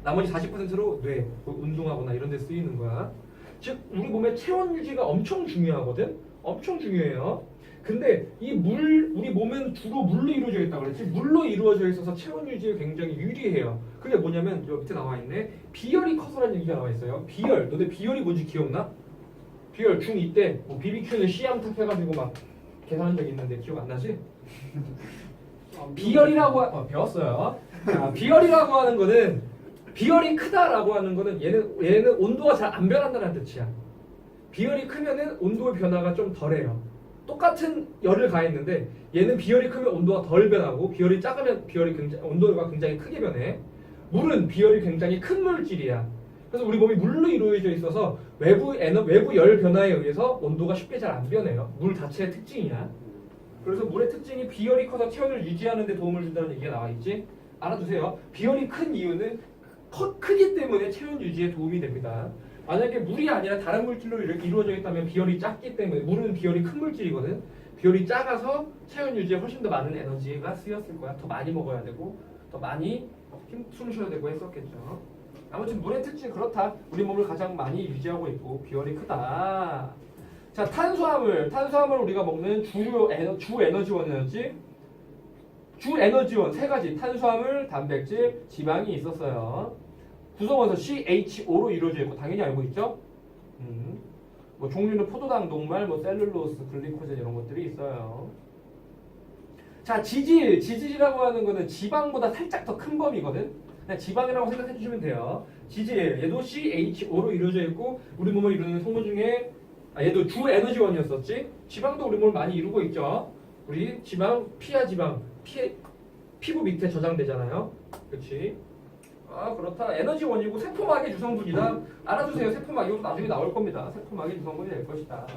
나머지 40%로 뇌, 운동하거나 이런 데 쓰이는 거야. 즉 우리 몸의 체온 유지가 엄청 중요하거든. 엄청 중요해요. 근데 우리 몸은 주로 물로 이루어져 있다고 그랬지. 물로 이루어져 있어서 체온 유지에 굉장히 유리해요. 그게 뭐냐면 여기 밑에 나와 있네. 비열이 커서라는 얘기가 나와 있어요. 비열. 너네 비열이 뭔지 기억나? 비열 중2 때 뭐 BBQ는 C암탁 해가지고 막 계산한 적이 있는데 기억 안 나지? 비열이라고 배웠어요. 자, 비열이라고 하는 거는 비열이 크다라고 하는 거는 얘는 온도가 잘 안 변한다는 뜻이야. 비열이 크면은 온도의 변화가 좀 덜해요. 똑같은 열을 가했는데 얘는 비열이 크면 온도가 덜 변하고 비열이 작으면 온도가 굉장히 크게 변해. 물은 비열이 굉장히 큰 물질이야. 그래서 우리 몸이 물로 이루어져 있어서 외부 열 변화에 의해서 온도가 쉽게 잘 안 변해요. 물 자체의 특징이야. 그래서 물의 특징이 비열이 커서 체온을 유지하는 데 도움을 준다는 얘기가 나와 있지. 알아두세요. 비열이 큰 이유는 크기 때문에 체온 유지에 도움이 됩니다. 만약에 물이 아니라 다른 물질로 이루어져 있다면 비열이 작기 때문에 물은 비열이 큰 물질이거든. 비열이 작아서 체온 유지에 훨씬 더 많은 에너지가 쓰였을 거야. 더 많이 먹어야 되고 더 많이 숨 쉬어야 되고 했었겠죠. 아무튼 물의 특징 그렇다. 우리 몸을 가장 많이 유지하고 있고 비열이 크다. 자, 탄수화물 우리가 먹는 주 에너지원이었지. 주 에너지원 세 가지. 탄수화물, 단백질, 지방이 있었어요. 구성원서 CHO로 이루어져 있고 당연히 알고 있죠? 뭐 종류는 포도당, 녹말, 뭐 셀룰로스, 글리코젠 이런 것들이 있어요. 자, 지질이라고 하는 거는 지방보다 살짝 더 큰 범위거든. 그냥 지방이라고 생각해 주시면 돼요. 지질, 얘도 CHO로 이루어져 있고 우리 몸을 이루는 성분 중에 얘도 주 에너지원이었었지. 지방도 우리 몸을 많이 이루고 있죠. 우리 지방, 피하 지방, 피부 밑에 저장되잖아요. 그렇지? 아, 그렇다. 에너지원이고 세포막의 주성분이다. 알아두세요. 세포막 이것도 나중에 나올 겁니다. 세포막의 주성분이 될 것이다.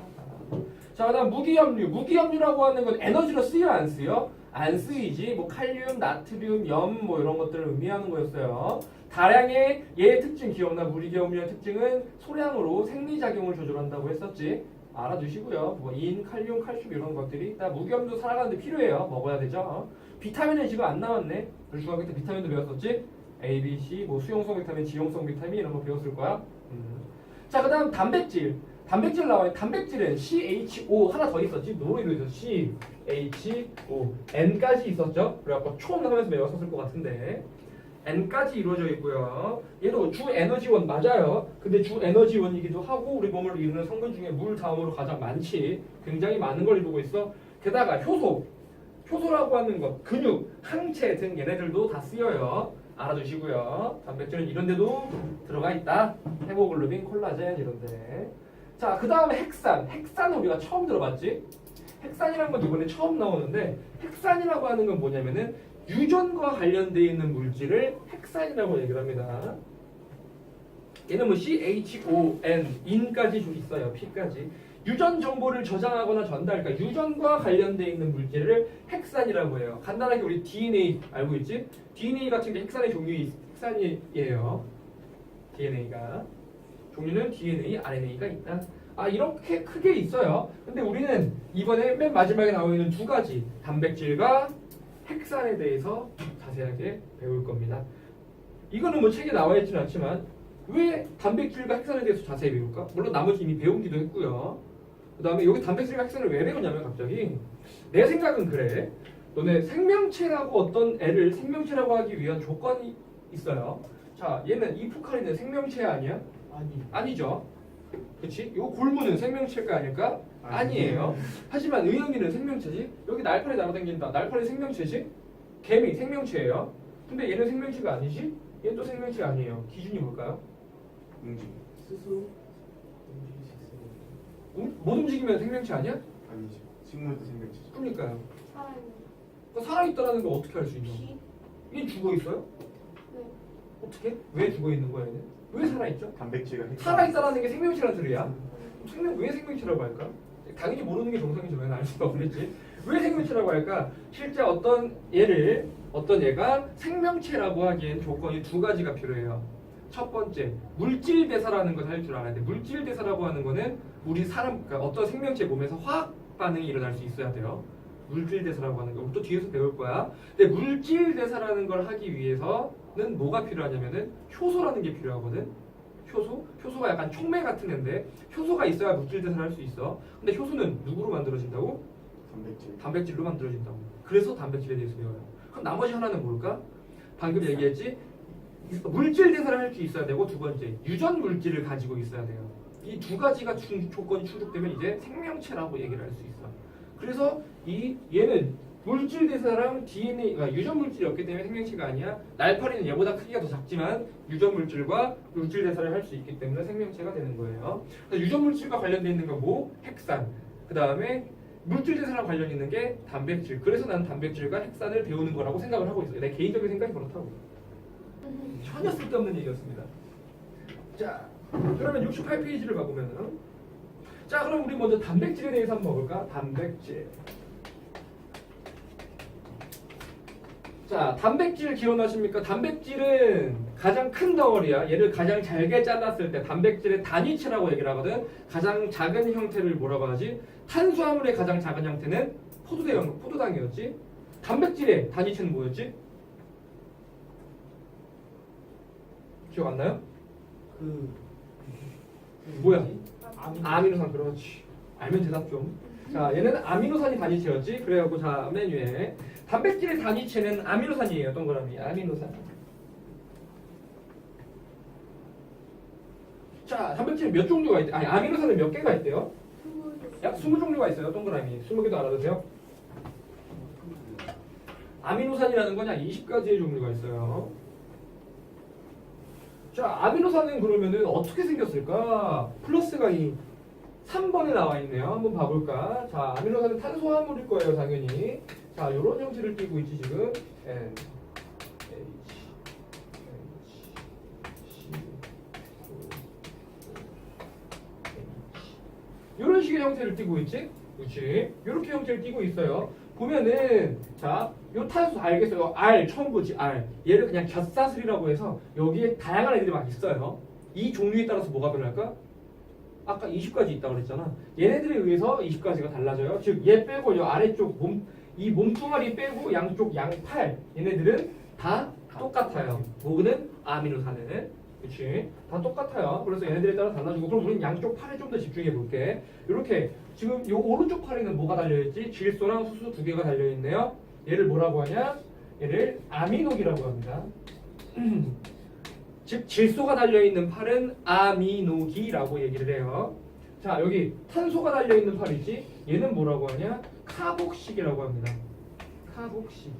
자, 그다음 무기염류라고 하는 건 에너지로 쓰여 안 쓰여? 안 쓰이지. 뭐 칼륨, 나트륨, 염 뭐 이런 것들을 의미하는 거였어요. 다량의 얘의 특징 기억나? 무기염류의 특징은 소량으로 생리작용을 조절한다고 했었지. 알아두시고요. 뭐 인, 칼륨, 칼슘 이런 것들이 다 무기염도 살아가는데 필요해요. 먹어야 되죠. 비타민은 지금 안 나왔네. 우리 중학교 때 비타민도 배웠었지. A, B, C, 뭐 수용성 비타민, 지용성 비타민 이런 거 배웠을 거야. 자, 그다음 단백질 나와요. 단백질은 CHO 하나 더 있었지. 뭐로 이루어져? CHO N까지 있었죠. 그래갖고 총 하면서 외웠었을 것 같은데 N까지 이루어져 있고요. 얘도 주 에너지원 맞아요. 근데 주 에너지원이기도 하고 우리 몸을 이루는 성분 중에 물 다음으로 가장 많지. 굉장히 많은 걸 이루고 있어. 게다가 효소라고 하는 것, 근육, 항체 등 얘네들도 다 쓰여요. 알아두시고요. 단백질은 이런 데도 들어가 있다. 헤모글로빈, 콜라겐 이런 데. 자, 그 다음에 핵산은 우리가 처음 들어봤지? 핵산이라는 건 이번에 처음 나오는데 핵산이라고 하는 건 뭐냐면은 유전과 관련되어 있는 물질을 핵산이라고 얘기를 합니다. 얘는 뭐 CHON in까지 좀 있어요. P까지. 유전 정보를 저장하거나 전달, 그러니까 유전과 관련되어 있는 물질을 핵산이라고 해요. 간단하게 우리 DNA 알고 있지? DNA 같은 게 핵산의 핵산이에요. DNA가. 종류는 DNA, RNA가 있다. 아, 이렇게 크게 있어요. 근데 우리는 이번에 맨 마지막에 나와 있는 두 가지 단백질과 핵산에 대해서 자세하게 배울 겁니다. 이거는 뭐 책에 나와 있지는 않지만 왜 단백질과 핵산에 대해서 자세히 배울까? 물론 나머지 이미 배우기도 했고요. 그 다음에 여기 단백질과 핵산을 왜 배우냐면 갑자기 내 생각은 그래. 너네 생명체라고 어떤 애를 생명체라고 하기 위한 조건이 있어요. 자, 얘는 이 포카리는 생명체 아니야? 아니죠. 그치? 요 골무는 생명체가 아닐까? 아니에요. 하지만 의형이는 생명체지. 여기 날파리 날아다닌다. 날파리 생명체지. 개미 생명체예요. 근데 얘는 생명체가 아니지? 얘는 또 생명체가 아니에요. 기준이 뭘까요? 움직임. 스스로 못 움직이면 생명체 아니야? 아니지. 식물도 생명체죠. 그러니까요. 살아있는 그러니까 살아있다는 걸 어떻게 알 수 있냐? 피? 얘 죽어있어요? 네. 어떻게? 왜 죽어있는 거야 얘는? 왜 살아있죠? 단백질과 핵. 살아있다는 게 생명체란 소리야. 왜 생명체라고 할까? 당연히 모르는 게 정상이지 왜 알 수가 없겠지. 왜 생명체라고 할까? 실제 어떤 얘가 생명체라고 하기엔 조건이 두 가지가 필요해요. 첫 번째, 물질 대사라는 걸 할 줄 알아야 돼. 물질 대사라고 하는 거는 우리 사람, 그러니까 어떤 생명체 몸에서 화학 반응이 일어날 수 있어야 돼요. 물질 대사라고 하는 거. 또 뒤에서 배울 거야. 근데 물질 대사라는 걸 하기 위해서는 뭐가 필요하냐면은 효소라는 게 필요하거든. 효소가 약간 촉매 같은 애인데 효소가 있어야 물질 대사를 할 수 있어. 근데 효소는 누구로 만들어진다고? 단백질. 단백질로 만들어진다고. 그래서 단백질에 대해서 배워요. 그럼 나머지 하나는 뭘까? 방금 얘기했지? 물질 대사를 할 수 있어야 되고 두 번째 유전 물질을 가지고 있어야 돼요. 이 두 가지가 조건이 충족되면 이제 생명체라고 얘기를 할 수 있어. 그래서 얘는 물질 대사랑 DNA가 유전 물질이 없기 때문에 생명체가 아니야. 날파리는 얘보다 크기가 더 작지만 유전 물질과 물질 대사를 할 수 있기 때문에 생명체가 되는 거예요. 그래서 유전 물질과 관련돼 있는 건 뭐? 핵산. 그 다음에 물질 대사랑 관련 있는 게 단백질. 그래서 나는 단백질과 핵산을 배우는 거라고 생각을 하고 있어요. 내 개인적인 생각이 그렇다고. 전혀 쓸데없는 얘기였습니다. 자, 그러면 68페이지를 봐보면은 자, 그럼 우리 먼저 단백질에 대해서 한번 볼까? 단백질. 자, 단백질 기억나십니까? 단백질은 가장 큰 덩어리야. 얘를 가장 잘게 잘랐을 때 단백질의 단위체라고 얘기를 하거든. 가장 작은 형태를 뭐라고 하지? 탄수화물의 가장 작은 형태는 포도당이었지. 단백질의 단위체는 뭐였지? 기억 안 나요? 뭐야? 아미노산. 그렇지. 알면 대답 좀. 자, 얘는 아미노산이 단위체였지. 그래갖고 자, 맨 위에 단백질의 단위체는 아미노산이에요. 동그라미. 아미노산. 자, 단백질은 몇 종류가 있대? 아니, 아미노산은 몇 개가 있대요? 약 20종류가 있어요. 동그라미. 20개도 알아두세요. 아미노산이라는 건 약 20가지의 종류가 있어요. 자, 아미노산은 그러면은 어떻게 생겼을까? 플러스가 이 3번에 나와 있네요. 한번 봐볼까? 자, 아미노산은 탄수화물일 거예요, 당연히. 자, 요런 형태를 띠고 있지, 지금. N, H, C, 요런 식의 형태를 띠고 있지? 그렇지? 요렇게 형태를 띠고 있어요. 보면은, 자, 요 탄수 알겠어요? R, 처음 보지, R. 얘를 그냥 곁사슬이라고 해서 여기에 다양한 애들이 막 있어요. 이 종류에 따라서 뭐가 변할까? 아까 20가지 있다고 그랬잖아. 얘네들에 의해서 20가지가 달라져요. 즉, 얘 빼고 요 아래쪽 이 몸뚱아리 빼고 양쪽 양팔 얘네들은 다 똑같아요. 뭐는? 아미노산은. 그치? 다 똑같아요. 그래서 얘네들에 따라 달라지고 그럼 우리는 양쪽 팔에 좀 더 집중해 볼게. 이렇게 지금 요 오른쪽 팔에는 뭐가 달려있지? 질소랑 수소 두 개가 달려있네요. 얘를 뭐라고 하냐? 얘를 아미노기라고 합니다. 즉 질소가 달려있는 팔은 아미노기라고 얘기를 해요. 자, 여기 탄소가 달려있는 팔이지? 얘는 뭐라고 하냐? 카복식이라고 합니다. 카복식이.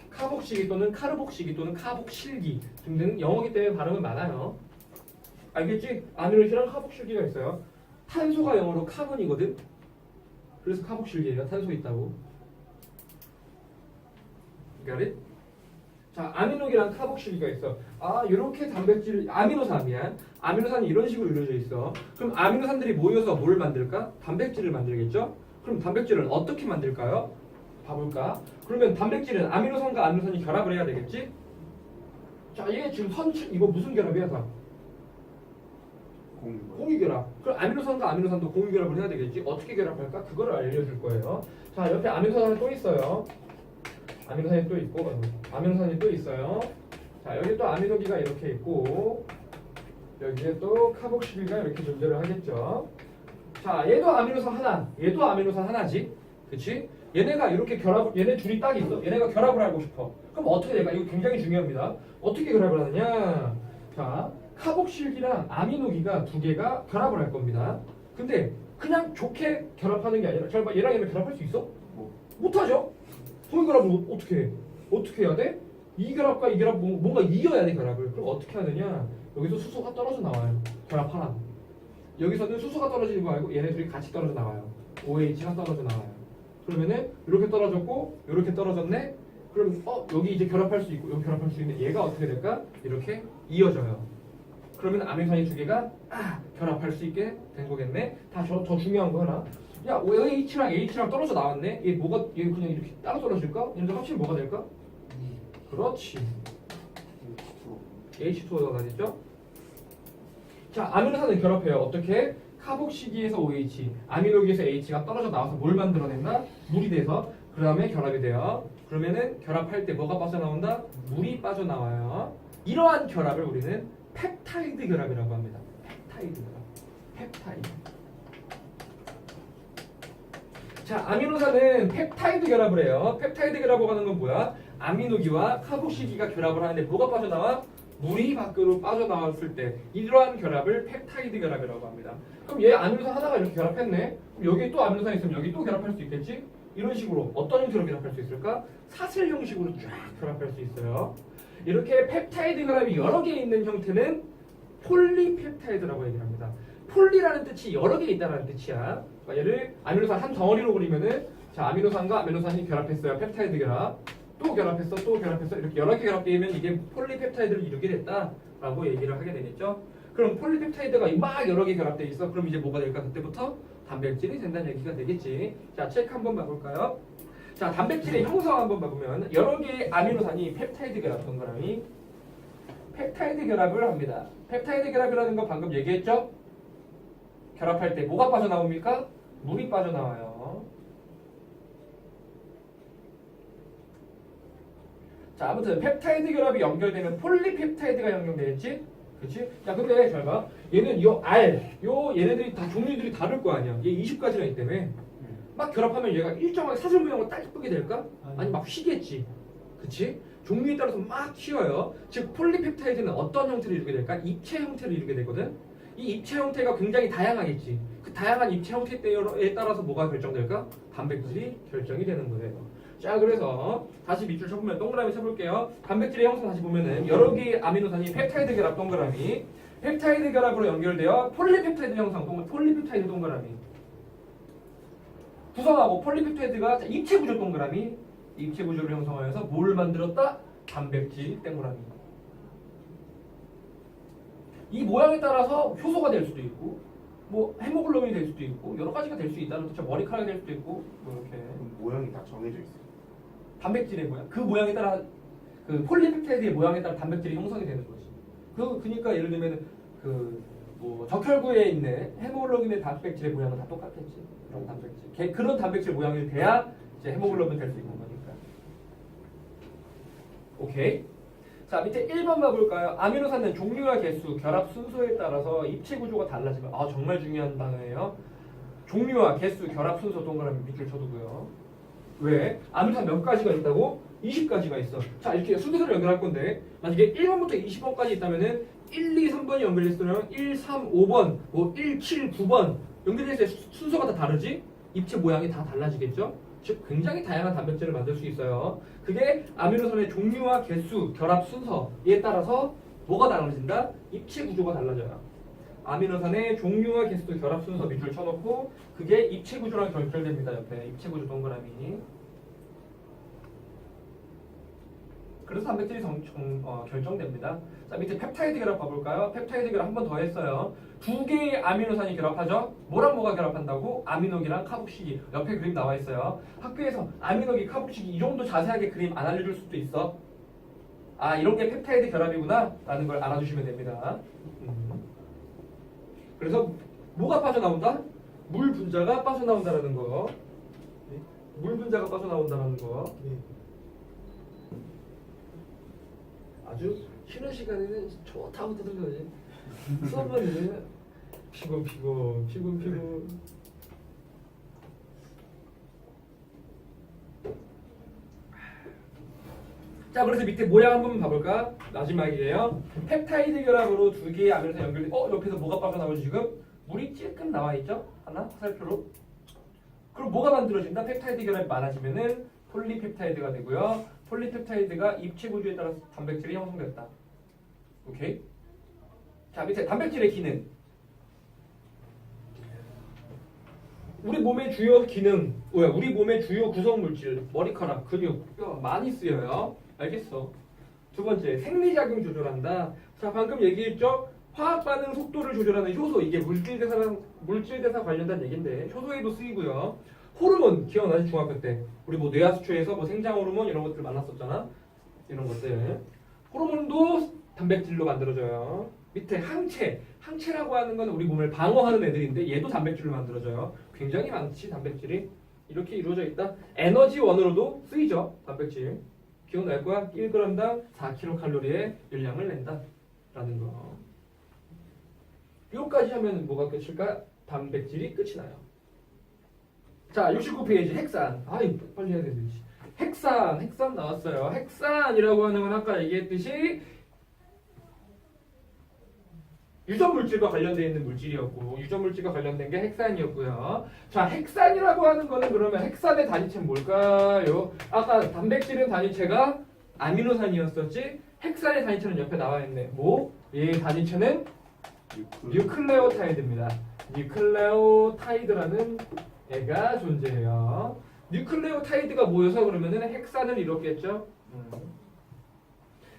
카복식이 또는 카르복식이 또는 카복실기 등등 영어기 때문에 발음은 많아요. 알겠지? 아미노시랑 카복실기가 있어요. 탄소가 영어로 카본이거든. 그래서 카복실기예요. 탄소 있다고. Got it? 자, 아미노기랑 카복실기가 있어. 아, 이렇게 단백질, 아미노산이야. 아미노산이 이런 식으로 이루어져 있어. 그럼 아미노산들이 모여서 뭘 만들까? 단백질을 만들겠죠? 그럼 단백질을 어떻게 만들까요? 봐볼까? 그러면 단백질은 아미노산과 아미노산이 결합을 해야 되겠지? 자, 얘 지금 이거 무슨 결합이야, 다? 공유결합. 그럼 아미노산과 아미노산도 공유결합을 해야 되겠지? 어떻게 결합할까? 그거를 알려줄 거예요. 자, 옆에 아미노산이 또 있어요. 아미노산이 또 있고, 아미노산이 또 있어요. 자, 여기 또 아미노기가 이렇게 있고, 여기에 또 카복실기가 이렇게 존재를 하겠죠. 자, 얘도 아미노산 하나, 얘도 아미노산 하나지, 그치? 얘네가 이렇게 얘네 둘이 딱 있어. 얘네가 결합을 하고 싶어. 그럼 어떻게 될까? 이거 굉장히 중요합니다. 어떻게 결합을 하느냐? 자, 카복실기랑 아미노기가 두 개가 결합을 할 겁니다. 근데 그냥 좋게 결합하는 게 아니라, 잘 봐, 얘랑 얘랑 결합할 수 있어? 못하죠? 소유결합을 어떻게 해? 어떻게 해야 돼? 이 결합과 이 결합 뭔가 이어야 돼 결합을. 그럼 어떻게 하느냐? 여기서 수소가 떨어져 나와요. 결합하라. 여기서는 수소가 떨어지는 거 알고 얘네 둘이 같이 떨어져 나와요. OH가 떨어져 나와요. 그러면은 이렇게 떨어졌고 이렇게 떨어졌네. 그럼 여기 이제 결합할 수 있고 여기 결합할 수 있는 얘가 어떻게 될까? 이렇게 이어져요. 그러면 아미노산이 두 개가 결합할 수 있게 된 거겠네. 더 중요한 거 하나. 야, OH랑 H랑 떨어져 나왔네. 얘 그냥 이렇게 따로 떨어질까? 얘네들 합치면 뭐가 될까? 그렇지. H2O가 되죠? 자, 아미노산은 결합해요. 어떻게? 카복시기에서 OH, 아미노기에서 H가 떨어져 나와서 뭘 만들어낸다? 물이 돼서 그 다음에 결합이 돼요. 그러면은 결합할 때 뭐가 빠져나온다? 물이 빠져나와요. 이러한 결합을 우리는 펩타이드 결합이라고 합니다. 펩타이드 결합. 펩타이드. 자, 아미노산은 펩타이드 결합을 해요. 펩타이드 결합을 하는 건 뭐야? 아미노기와 카복시기가 결합을 하는데 뭐가 빠져나와? 물이 밖으로 빠져나왔을 때 이러한 결합을 펩타이드 결합이라고 합니다. 그럼 얘 아미노산 하나가 이렇게 결합했네. 그럼 여기 또 아미노산이 있으면 여기 또 결합할 수 있겠지? 이런 식으로 어떤 형태로 결합할 수 있을까? 사슬 형식으로 쫙 결합할 수 있어요. 이렇게 펩타이드 결합이 여러 개 있는 형태는 폴리펩타이드라고 얘기를 합니다. 폴리라는 뜻이 여러 개 있다는 뜻이야. 그러니까 얘를 아미노산 한 덩어리로 그리면은 자, 아미노산과 아미노산이 결합했어요. 펩타이드 결합. 또 결합했어, 또 결합했어. 이렇게 여러 개 결합되면 이게 폴리펩타이드를 이루게 됐다라고 얘기를 하게 되겠죠. 그럼 폴리펩타이드가 막 여러 개 결합돼 있어. 그럼 이제 뭐가 될까? 그때부터 단백질이 된다는 얘기가 되겠지. 자, 책 한번 봐볼까요? 자, 단백질의 형성 한번 봐보면 여러 개의 아미노산이 펩타이드 결합 동그라미 펩타이드 결합을 합니다. 펩타이드 결합이라는 거 방금 얘기했죠? 결합할 때 뭐가 빠져나옵니까? 물이 빠져나와요. 자, 아무튼 펩타이드 결합이 연결되면 폴리펩타이드가 연결되겠지? 그치? 야, 근데 잘 봐. 얘는 얘네들이 다 종류들이 다를 거 아니야. 얘 20가지나 있기 때문에 막 결합하면 얘가 일정하게 사슬 모양으로 딱 예쁘게 될까? 아니 막 휘겠지. 그치? 종류에 따라서 막 휘어요. 즉 폴리펩타이드는 어떤 형태를 이루게 될까? 입체 형태를 이루게 되거든. 이 입체 형태가 굉장히 다양하겠지. 그 다양한 입체 형태에 따라서 뭐가 결정될까? 단백질이 결정이 되는 거예요. 자, 그래서 다시 밑줄 쳐보면 동그라미 쳐볼게요. 단백질의 형성 다시 보면은 여러 개의 아미노산이 펩타이드 결합 동그라미, 펩타이드 결합으로 연결되어 폴리펩타이드 형성 폴리펩타이드 동그라미 구성하고 폴리펩타이드가 입체 구조 동그라미, 입체 구조를 형성하여서 뭘 만들었다? 단백질 동그라미. 이 모양에 따라서 효소가 될 수도 있고, 뭐 헤모글로빈이 될 수도 있고 여러 가지가 될 수 있다는 뜻이죠. 머리카락이 될 수도 있고 뭐 이렇게. 모양이 다 정해져 있어요. 단백질의 모양, 그 모양에 따라 그 폴리펩타이드의 모양에 따라 단백질이 형성이 되는 거지. 그러니까 예를 들면 뭐 적혈구에 있는 헤모글로빈의 단백질의 모양은 다 똑같겠지. 그런 단백질, 그런 단백질 모양이 돼야 이제 헤모글로빈 될 수 있는 거니까. 오케이. 자, 밑에 1번 봐볼까요? 아미노산은 종류와 개수, 결합 순서에 따라서 입체 구조가 달라지면 정말 중요한 단어예요. 종류와 개수, 결합 순서 동그라미 밑줄 쳐두고요. 왜? 아미노산 몇 가지가 있다고? 20가지가 있어. 자, 이렇게 순서대로 연결할 건데 만약에 1번부터 20번까지 있다면은 1, 2, 3번이 연결됐으면 1, 3, 5번, 뭐 1, 7, 9번 연결됐을 때 순서가 다 다르지? 입체 모양이 다 달라지겠죠? 즉 굉장히 다양한 단백질을 만들 수 있어요. 그게 아미노산의 종류와 개수, 결합 순서에 따라서 뭐가 달라진다? 입체 구조가 달라져요. 아미노산의 종류와 개수, 결합 순서 밑줄 쳐놓고 그게 입체 구조랑 연결됩니다. 옆에 입체 구조 동그라미. 그래서 단백질이 결정됩니다. 자, 밑에 펩타이드 결합 봐볼까요? 펩타이드 결합 한 번 더 했어요. 두 개의 아미노산이 결합하죠. 뭐랑 뭐가 결합한다고? 아미노기랑 카복식이. 옆에 그림 나와 있어요. 학교에서 아미노기, 카복식이 이 정도 자세하게 그림 안 알려줄 수도 있어. 아, 이런 게 펩타이드 결합이구나 라는 걸 알아주시면 됩니다. 그래서 뭐가 빠져나온다? 물 분자가 빠져나온다라는 거. 물 분자가 빠져나온다라는 거. 네. 아주 쉬는 시간에는 좋다고 떠들거든요. 수업은 피곤. 자, 그래서 밑에 모양 한번 봐볼까? 마지막이에요. 펩타이드 결합으로 두 개의 아미노산 연결돼. 옆에서 뭐가 빠져나오지 지금? 물이 찔끔 나와 있죠? 하나 화살표로. 그럼 뭐가 만들어진다? 펩타이드 결합이 많아지면은 폴리펩타이드가 되고요. 폴리펩타이드가 입체 구조에 따라서 단백질이 형성됐다. 오케이? 자, 밑에 단백질의 기능. 우리 몸의 주요 기능, 우리 몸의 주요 구성 물질, 머리카락, 근육, 뼈 많이 쓰여요. 알겠어? 두 번째, 생리작용 조절한다. 자, 방금 얘기했죠? 화학 반응 속도를 조절하는 효소, 이게 물질대사 관련된 얘기인데 효소에도 쓰이고요. 호르몬 기억나지? 중학교 때 우리 뭐 뇌하수초에서 뭐 생장 호르몬 이런 것들 만났었잖아. 이런 것들 호르몬도 단백질로 만들어져요. 밑에 항체라고 하는 건 우리 몸을 방어하는 애들인데 얘도 단백질로 만들어져요. 굉장히 많지 단백질이. 이렇게 이루어져 있다. 에너지원으로도 쓰이죠 단백질. 기억날 거야. 1g당 4kcal의 열량을 낸다 라는 거. 여기까지 하면 뭐가 끝일까? 단백질이 끝이 나요. 자, 69페이지 핵산. 아이, 빨리 해야 되는데. 핵산 나왔어요. 핵산이라고 하는 건 아까 얘기했듯이 유전물질과 관련되어 있는 물질이었고 유전물질과 관련된 게 핵산이었고요. 자, 핵산이라고 하는 거는 그러면 핵산의 단위체는 뭘까요? 아까 단백질은 단위체가 아미노산이었었지. 핵산의 단위체는 옆에 나와 있네. 뭐? 얘의 단위체는 뉴클레오타이드입니다. 뉴클레오타이드라는 애가 존재해요. 뉴클레오타이드가 모여서 그러면은 핵산을 이뤘겠죠.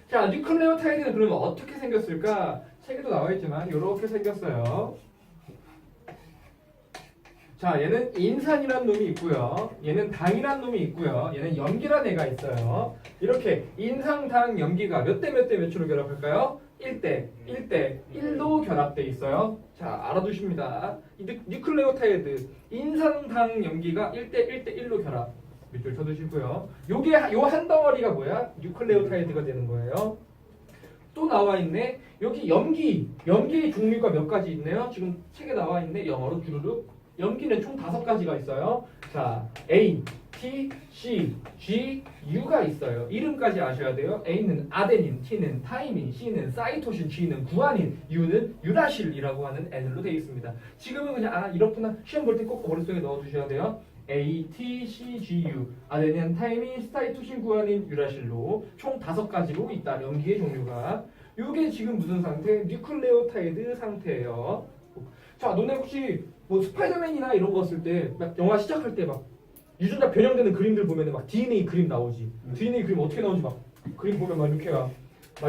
자, 뉴클레오타이드는 그러면 어떻게 생겼을까? 책에도 나와 있지만 이렇게 생겼어요. 자, 얘는 인산이라는 놈이 있고요. 얘는 당이라는 놈이 있고요. 얘는 염기라는 애가 있어요. 이렇게 인상, 당, 염기가 몇 대 몇으로 결합할까요? 1대 1로 결합돼 있어요. 자, 알아두십니다. 이 뉴클레오타이드 인산, 당, 염기가 1대 1로 결합. 밑줄 쳐두시고요. 요게 요 한 덩어리가 뭐야? 뉴클레오타이드가 되는 거예요. 또 나와 있네. 여기 염기의 종류가 몇 가지 있네요. 지금 책에 나와 있네. 영어로 주르륵. 염기는 총 5가지가 있어요. 자, A, T, C, G, U가 있어요. 이름까지 아셔야 돼요. A는 아데닌, T는 타이민, C는 사이토신, G는 구아닌, U는 유라실이라고 하는 애들로 되어 있습니다. 지금은 그냥 이렇구나. 시험 볼 때 꼭 머릿속에 넣어두셔야 돼요. A, T, C, G, U 아데닌, 타이민, 사이토신, 구아닌, 유라실로 총 5가지로 있다. 염기의 종류가. 이게 지금 무슨 상태? 뉴클레오타이드 상태예요. 자, 너네 혹시 뭐 스파이더맨이나 이런 거 쓸 때 막 영화 시작할 때 막 유전자 변형되는 그림들 보면은 막 DNA 그림 나오지. DNA 그림 어떻게 나오는지 막 그림 보면 막 이렇게 막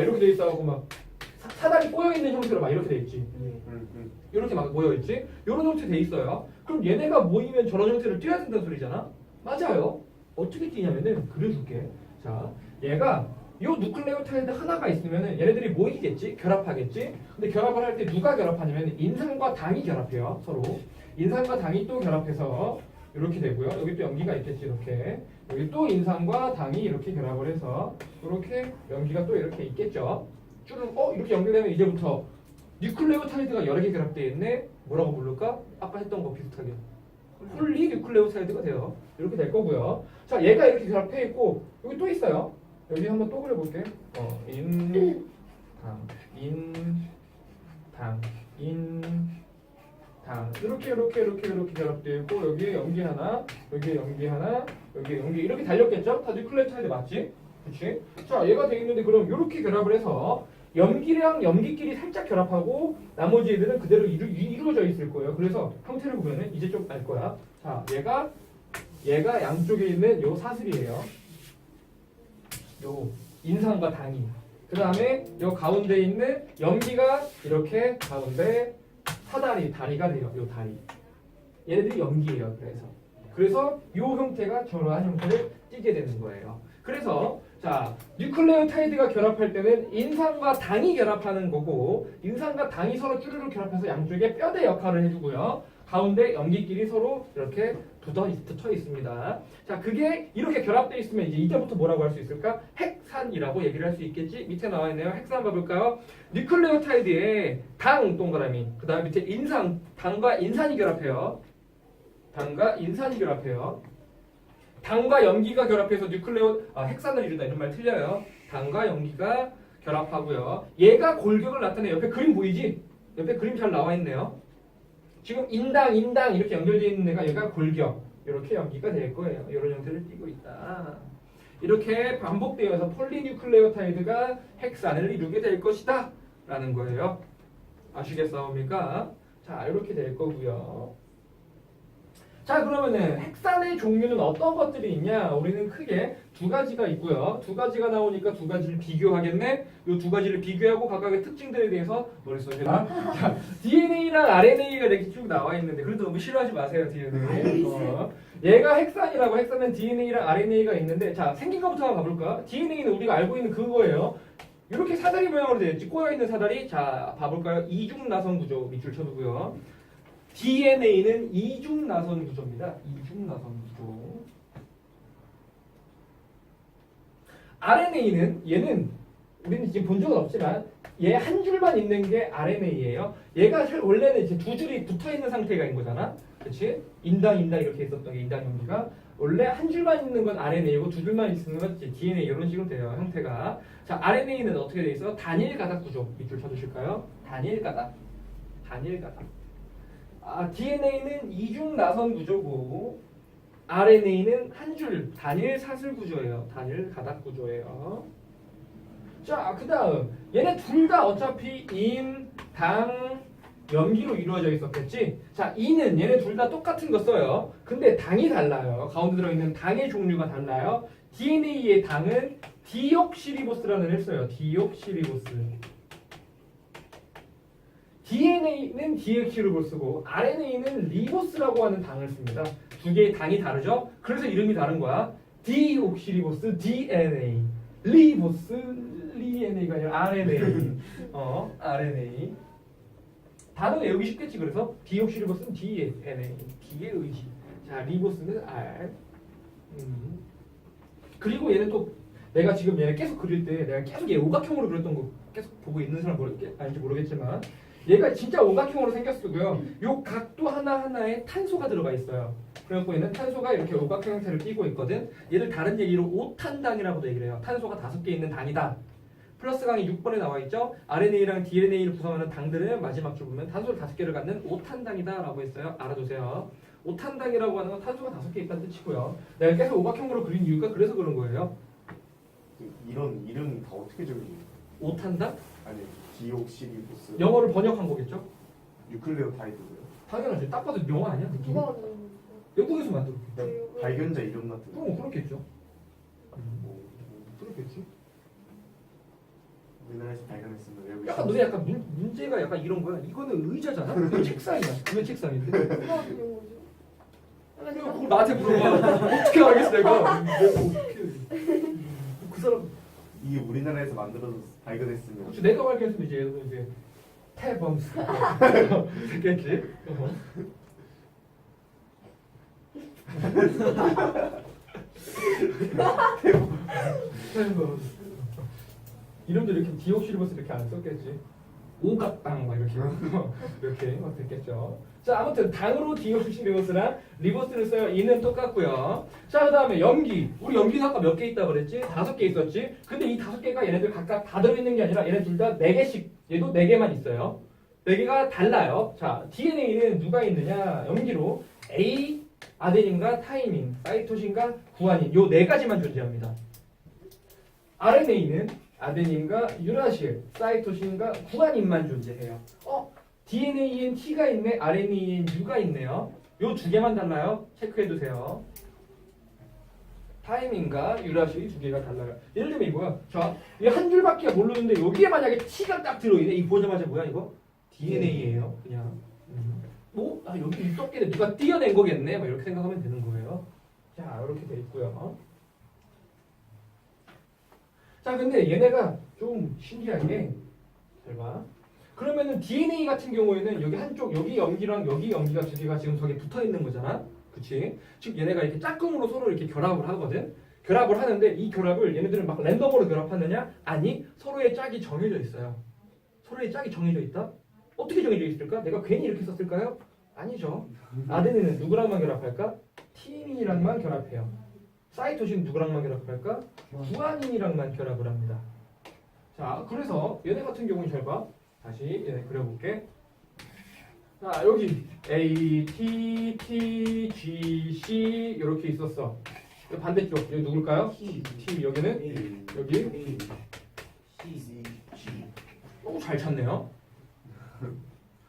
이렇게 돼 있어갖고 막 사다리 꼬여 있는 형태로 막 이렇게 돼 있지. 이렇게 막 모여 있지. 이런 형태 돼 있어요. 그럼 얘네가 모이면 저런 형태를 띄어야 된다는 소리잖아. 맞아요. 어떻게 띄냐면은 그려줄게. 자, 얘가 요 누클레오타이드 하나가 있으면은 얘네들이 모이겠지, 결합하겠지. 근데 결합을 할 때 누가 결합하냐면 인산과 당이 결합해요, 서로. 인산과 당이 또 결합해서 이렇게 되고요. 여기 또 염기가 있겠지, 이렇게. 여기 또 인산과 당이 이렇게 결합을 해서 이렇게 염기가 또 이렇게 있겠죠. 쭉 이렇게 연결되면 이제부터 뉴클레오타이드가 여러 개 결합되어 있네. 뭐라고 부를까? 아까 했던 거 비슷하게. 폴리 뉴클레오타이드가 돼요. 이렇게 될 거고요. 자, 얘가 이렇게 결합해 있고 여기 또 있어요. 여기 한번 또 그려볼게. 당 이렇게 결합되어 있고 여기에 염기 하나, 여기에 염기 하나, 여기에 염기 이렇게 달렸겠죠? 다 뉴클레오타이드 맞지? 그렇지? 자, 얘가 돼 있는데 그럼 이렇게 결합을 해서 염기랑 염기끼리 살짝 결합하고 나머지 애들은 그대로 이루어져 있을 거예요. 그래서 형태를 보면은 이제 좀 알 거야. 자, 얘가 양쪽에 있는 요 사슬이에요. 요 인산과 당이. 그 다음에 요 가운데 있는 염기가 이렇게 가운데 다리가 돼요. 요 다리. 얘네들이 염기예요. 그래서 요 형태가 저러한 형태를 띠게 되는 거예요. 그래서 자 뉴클레오타이드가 결합할 때는 인산과 당이 결합하는 거고 인산과 당이 서로 쭈르륵 결합해서 양쪽에 뼈대 역할을 해주고요. 가운데 염기끼리 서로 이렇게 붙어 있습니다. 자 그게 이렇게 결합되어 있으면 이제 이때부터 뭐라고 할 수 있을까? 핵산이라고 얘기를 할 수 있겠지? 밑에 나와 있네요. 핵산 봐볼까요? 뉴클레오타이드에 당 동그라미 그 다음에 밑에 인산 당과 인산이 결합해요. 당과 인산이 결합해요. 당과 염기가 결합해서 핵산을 이룬다 이런 말 틀려요. 당과 염기가 결합하고요. 얘가 골격을 나타내. 옆에 그림 보이지? 옆에 그림 잘 나와 있네요. 지금 인당 이렇게 연결되어 있는 애가 얘가 골격. 이렇게 염기가 될 거예요. 이런 형태를 띠고 있다. 이렇게 반복되어서 폴리뉴클레오타이드가 핵산을 이루게 될 것이다. 라는 거예요. 아시겠습니까? 자, 이렇게 될 거고요. 자 그러면은 핵산의 종류는 어떤 것들이 있냐? 우리는 크게 두 가지가 있고요. 두 가지가 나오니까 두 가지를 비교하겠네. 이 두 가지를 비교하고 각각의 특징들에 대해서 머릿속에 자, DNA랑 RNA가 이렇게 쭉 나와 있는데 그래도 너무 싫어하지 마세요. DNA. 얘가 핵산이라고 핵산은 DNA랑 RNA가 있는데 자 생긴 것부터 한번 봐볼까? DNA는 우리가 알고 있는 그거예요. 이렇게 사다리 모양으로 되어 있지. 꼬여있는 사다리. 자 봐볼까요? 이중나선 구조 밑줄 쳐두고요. DNA는 이중나선 구조입니다. 이중나선 구조. RNA는 얘는 우리는 지금 본 적은 없지만 얘 한 줄만 있는 게 RNA예요. 얘가 원래는 이제 두 줄이 붙어 있는 상태가 인 거잖아. 그렇지? 인당 이렇게 있었던 게 인당 염기가 원래 한 줄만 있는 건 RNA고 두 줄만 있는 건 DNA 이런 식으로 돼요. 형태가. 자, RNA는 어떻게 돼 있어? 단일 가닥 구조. 밑줄 쳐주실까요? 단일 가닥. DNA는 이중 나선 구조고 RNA는 한 줄 단일 사슬 구조예요. 단일 가닥 구조예요. 자, 그다음 얘네 둘 다 어차피 인, 당, 염기로 이루어져 있었겠지. 자, 인은 얘네 둘 다 똑같은 거 써요. 근데 당이 달라요. 가운데 들어있는 당의 종류가 달라요. DNA의 당은 디옥시리보스라는 애를 써요. 디옥시리보스. DNA는 디옥시리보스고 RNA는 리보스라고 하는 당을 씁니다. 두 개의 당이 다르죠? 그래서 이름이 다른 거야. 디옥시리보스 DNA. 리NA가 아니라 RNA. RNA. 단어 외우기 쉽겠지. 그래서 디옥시리보스는 DNA. D의 의지. 자, 리보스는 R. 그리고 얘는 또 내가 지금 얘 계속 그릴 때 내가 계속 얘 오각형으로 그렸던 거 계속 보고 있는 사람 아닌지 모르겠지만 얘가 진짜 오각형으로 생겼고요. 요 각도 하나하나에 탄소가 들어가 있어요. 그래갖고 얘는 탄소가 이렇게 오각형 형태를 띠고 있거든. 얘를 다른 얘기로 오탄당이라고도 얘기를 해요. 탄소가 5개 있는 당이다. 플러스 강이 6번에 나와 있죠. RNA랑 DNA를 구성하는 당들은 마지막 줄 보면 탄소를 5개를 갖는 오탄당이다 라고 했어요. 알아두세요. 오탄당이라고 하는 건 탄소가 5개 있다는 뜻이고요. 내가 계속 오각형으로 그린 이유가 그래서 그런 거예요. 이런 이름 다 어떻게 적용해요? 오탄당? 아니 디옥시리보스 영어를 번역한 거겠죠? 뉴클레오타이드고요. 당연하지. 딱 봐도 영어 아니야? 느낌이? 누가 만드는 거죠? 영국에서 만들었겠죠. 그냥 발견자 이름 같은 거. 그렇겠죠. 뭐, 그렇겠지. 우리나라에서 발견했으면 외국 약간 너네 약간 문제가 약간 이런 거야. 이거는 의자잖아. 이거 책상이야. 그게 책상인데. 누가 만드는 거죠? 그걸 나한테 물어봐. 어떻게 알겠어 내가. 그 사람. 이게 우리나라에서 만들어서 발견했으면 그렇지. 내가 발견했으면 이제 태범스 됐겠지. 태범스. 이름도 이렇게 디옥시리보스 이렇게 안 썼겠지. 오각당 막 이렇게 이렇게 막 됐겠죠. 자, 아무튼 당으로 디옥시리보스랑 리보스를 써요. 이는 똑같고요. 자, 그다음에 염기. 우리 염기는 아까 몇 개 있다고 그랬지? 5개 있었지. 근데 이 5개가 얘네들 각각 다 들어있는 게 아니라 얘네 둘 다 4개씩. 얘도 4개만 있어요. 4개가 달라요. 자, DNA는 누가 있느냐? 염기로 A 아데닌과 타이민, 사이토신과 구아닌 요 4가지만 존재합니다. RNA는 아데닌과 유라실, 사이토신과 구아닌만 존재해요. DNA엔 T가 있네, RNA엔 U가 있네요. 요 2개만 달라요. 체크해두세요. 타이밍과 유라실이 두 개가 달라요. 예를 들면 이거야. 자, 이 한 줄밖에 모르는데 여기에 만약에 T가 딱 들어있네. 이 보자마자 뭐야 이거? DNA예요. 그냥. 뭐? 아 여기 있었겠네. 누가 띄어낸 거겠네. 뭐 이렇게 생각하면 되는 거예요. 자, 이렇게 돼 있고요. 자, 근데 얘네가 좀 신기한 게, 잘 봐. 그러면은 DNA 같은 경우에는 여기 한쪽, 여기 염기랑 여기 염기가 두 개가 지금 저기 붙어 있는 거잖아. 그치? 즉 얘네가 이렇게 짝꿍으로 서로 이렇게 결합을 하거든. 결합을 하는데 이 결합을 얘네들은 막 랜덤으로 결합하느냐? 아니, 서로의 짝이 정해져 있어요. 서로의 짝이 정해져 있다? 어떻게 정해져 있을까? 내가 괜히 이렇게 썼을까요? 아니죠. 아데닌은 누구랑만 결합할까? 티민이랑만 결합해요. 사이토신 누구랑만 결합할까? 구아닌이랑만 결합을 합니다. 자, 그래서 얘네 같은 경우는 잘 봐. 다시 얘네 그려볼게. 자, 여기 A, T, T, G, C 이렇게 있었어. 반대쪽 여기 누굴까요? T. 여기는 여기. 잘 찾네요.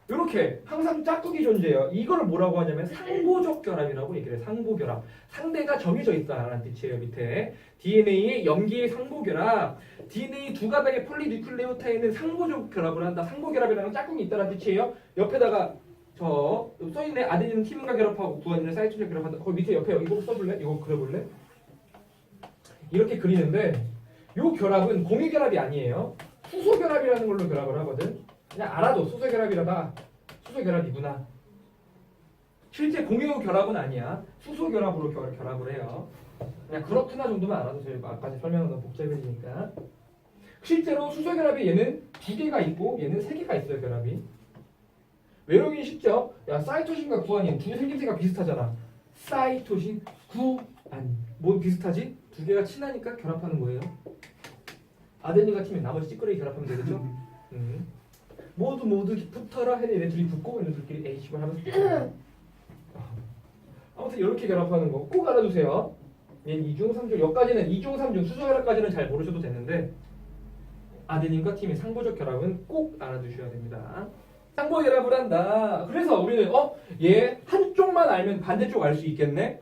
이렇게 항상 짝꿍이 존재해요. 이걸 뭐라고 하냐면 상보적 결합이라고 얘기를 해요. 상보결합. 상대가 정해져 있다라는 뜻이에요. 밑에 DNA의 염기의 상보결합. DNA 두 가닥의 폴리뉴클레오타이드는 상보적 결합을 한다. 상보결합이라는 짝꿍이 있다는 뜻이에요. 옆에다가 저 써있네. 아데닌은 티민과 결합하고 구아닌은 사이토신과 결합한다. 거기 밑에 옆에 이거 써볼래? 이거 그려볼래? 이렇게 그리는데 이 결합은 공유 결합이 아니에요. 수소 결합이라는 걸로 결합을 하거든. 그냥 알아도 수소 결합이라다. 수소 결합이구나. 실제 공유 결합은 아니야. 수소 결합으로 결합을 해요. 그냥 그렇구나 정도만 알아도 돼요. 아까 설명은 너무 복잡해지니까. 실제로 수소 결합이 얘는 두 개가 있고 얘는 세 개가 있어요. 결합이. 외우기 쉽죠? 야, 사이토신과 구아닌 두 생김새가 비슷하잖아. 사이토신, 구아닌. 뭐 비슷하지? 두 개가 친하니까 결합하는 거예요. 아데닌과 티민 나머지 찌끄레기 결합하면 되겠죠? 모두 붙어라 해도 얘네 둘이 붙고 얘네들끼리 H를 하면서 붙어요. 아무튼 이렇게 결합하는 거 꼭 알아두세요. 얘는 2중, 3중 여기까지는 2중, 3중 수소 결합까지는 잘 모르셔도 되는데 아데닌과 티민 상보적 결합은 꼭 알아두셔야 됩니다. 상보 결합을 한다. 그래서 우리는 얘 한쪽만 알면 반대쪽 알 수 있겠네?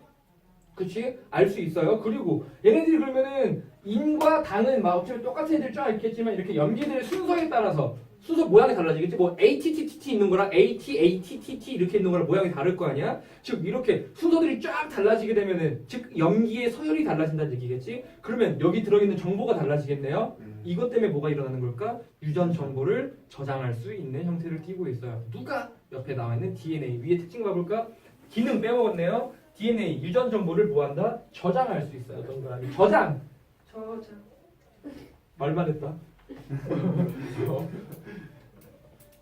그치? 알 수 있어요. 그리고 얘네들이 그러면은 인과 당은 막 어차피 똑같은 애들 쫙 있겠지만 이렇게 염기들의 순서에 따라서 순서 모양이 달라지겠지. 뭐 ATTTT 있는 거랑 ATATTT 이렇게 있는 거랑 모양이 다를 거 아니야? 즉 이렇게 순서들이 쫙 달라지게 되면은 즉 염기의 서열이 달라진다는 얘기겠지. 그러면 여기 들어있는 정보가 달라지겠네요. 이것 때문에 뭐가 일어나는 걸까? 유전 정보를 저장할 수 있는 형태를 띠고 있어요. 누가? 옆에 나와 있는 DNA. 위에 특징 봐볼까? 기능 빼먹었네요. DNA 유전 정보를 뭐한다? 저장할 수 있어요. 동그라미 저장. 말만 했다.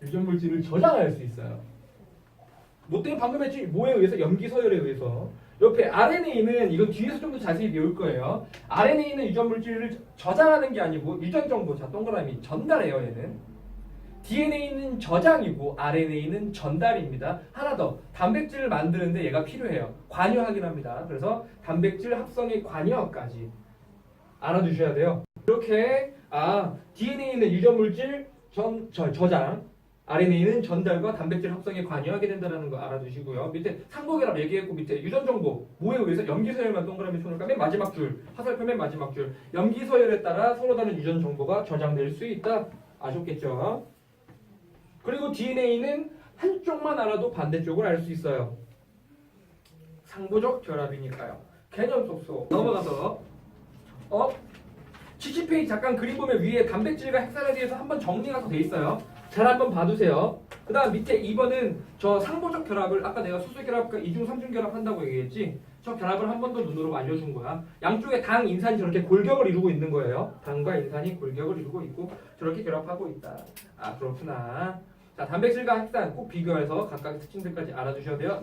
유전 물질을 저장할 수 있어요. 뭐 때문에 방금 했지? 뭐에 의해서? 염기 서열에 의해서. 옆에 RNA는 이건 뒤에서 좀 더 자세히 배울 거예요. RNA는 유전 물질을 저장하는 게 아니고 유전 정보, 자 동그라미 전달해요. 얘는. DNA는 저장이고 RNA는 전달입니다. 하나 더, 단백질을 만드는데 얘가 필요해요. 관여하긴 합니다. 그래서 단백질 합성의 관여까지 알아두셔야 돼요. 이렇게 DNA는 유전 물질 저장, RNA는 전달과 단백질 합성에 관여하게 된다는 거 알아두시고요. 밑에 상보결합 얘기했고 밑에 유전 정보 뭐에 의해서 염기서열만 동그라미 손을까? 맨 마지막 줄 화살표 맨 마지막 줄 염기서열에 따라 서로 다른 유전 정보가 저장될 수 있다. 아셨겠죠? 그리고 DNA는 한쪽만 알아도 반대쪽을 알 수 있어요. 상보적 결합이니까요. 개념 쏙쏙 넘어가서 70페이지 잠깐 그림 보면 위에 단백질과 핵산에 대해서 한번 정리가 돼 있어요. 잘 한번 봐두세요. 그 다음 밑에 2번은 저 상보적 결합을 아까 내가 수소 결합과 2중, 3중 결합 한다고 얘기했지. 저 결합을 한 번 더 눈으로 알려준 거야. 양쪽에 당, 인산이 저렇게 골격을 이루고 있는 거예요. 당과 인산이 골격을 이루고 있고 저렇게 결합하고 있다. 아 그렇구나. 자 단백질과 핵산 꼭 비교해서 각각의 특징들까지 알아두셔야 돼요.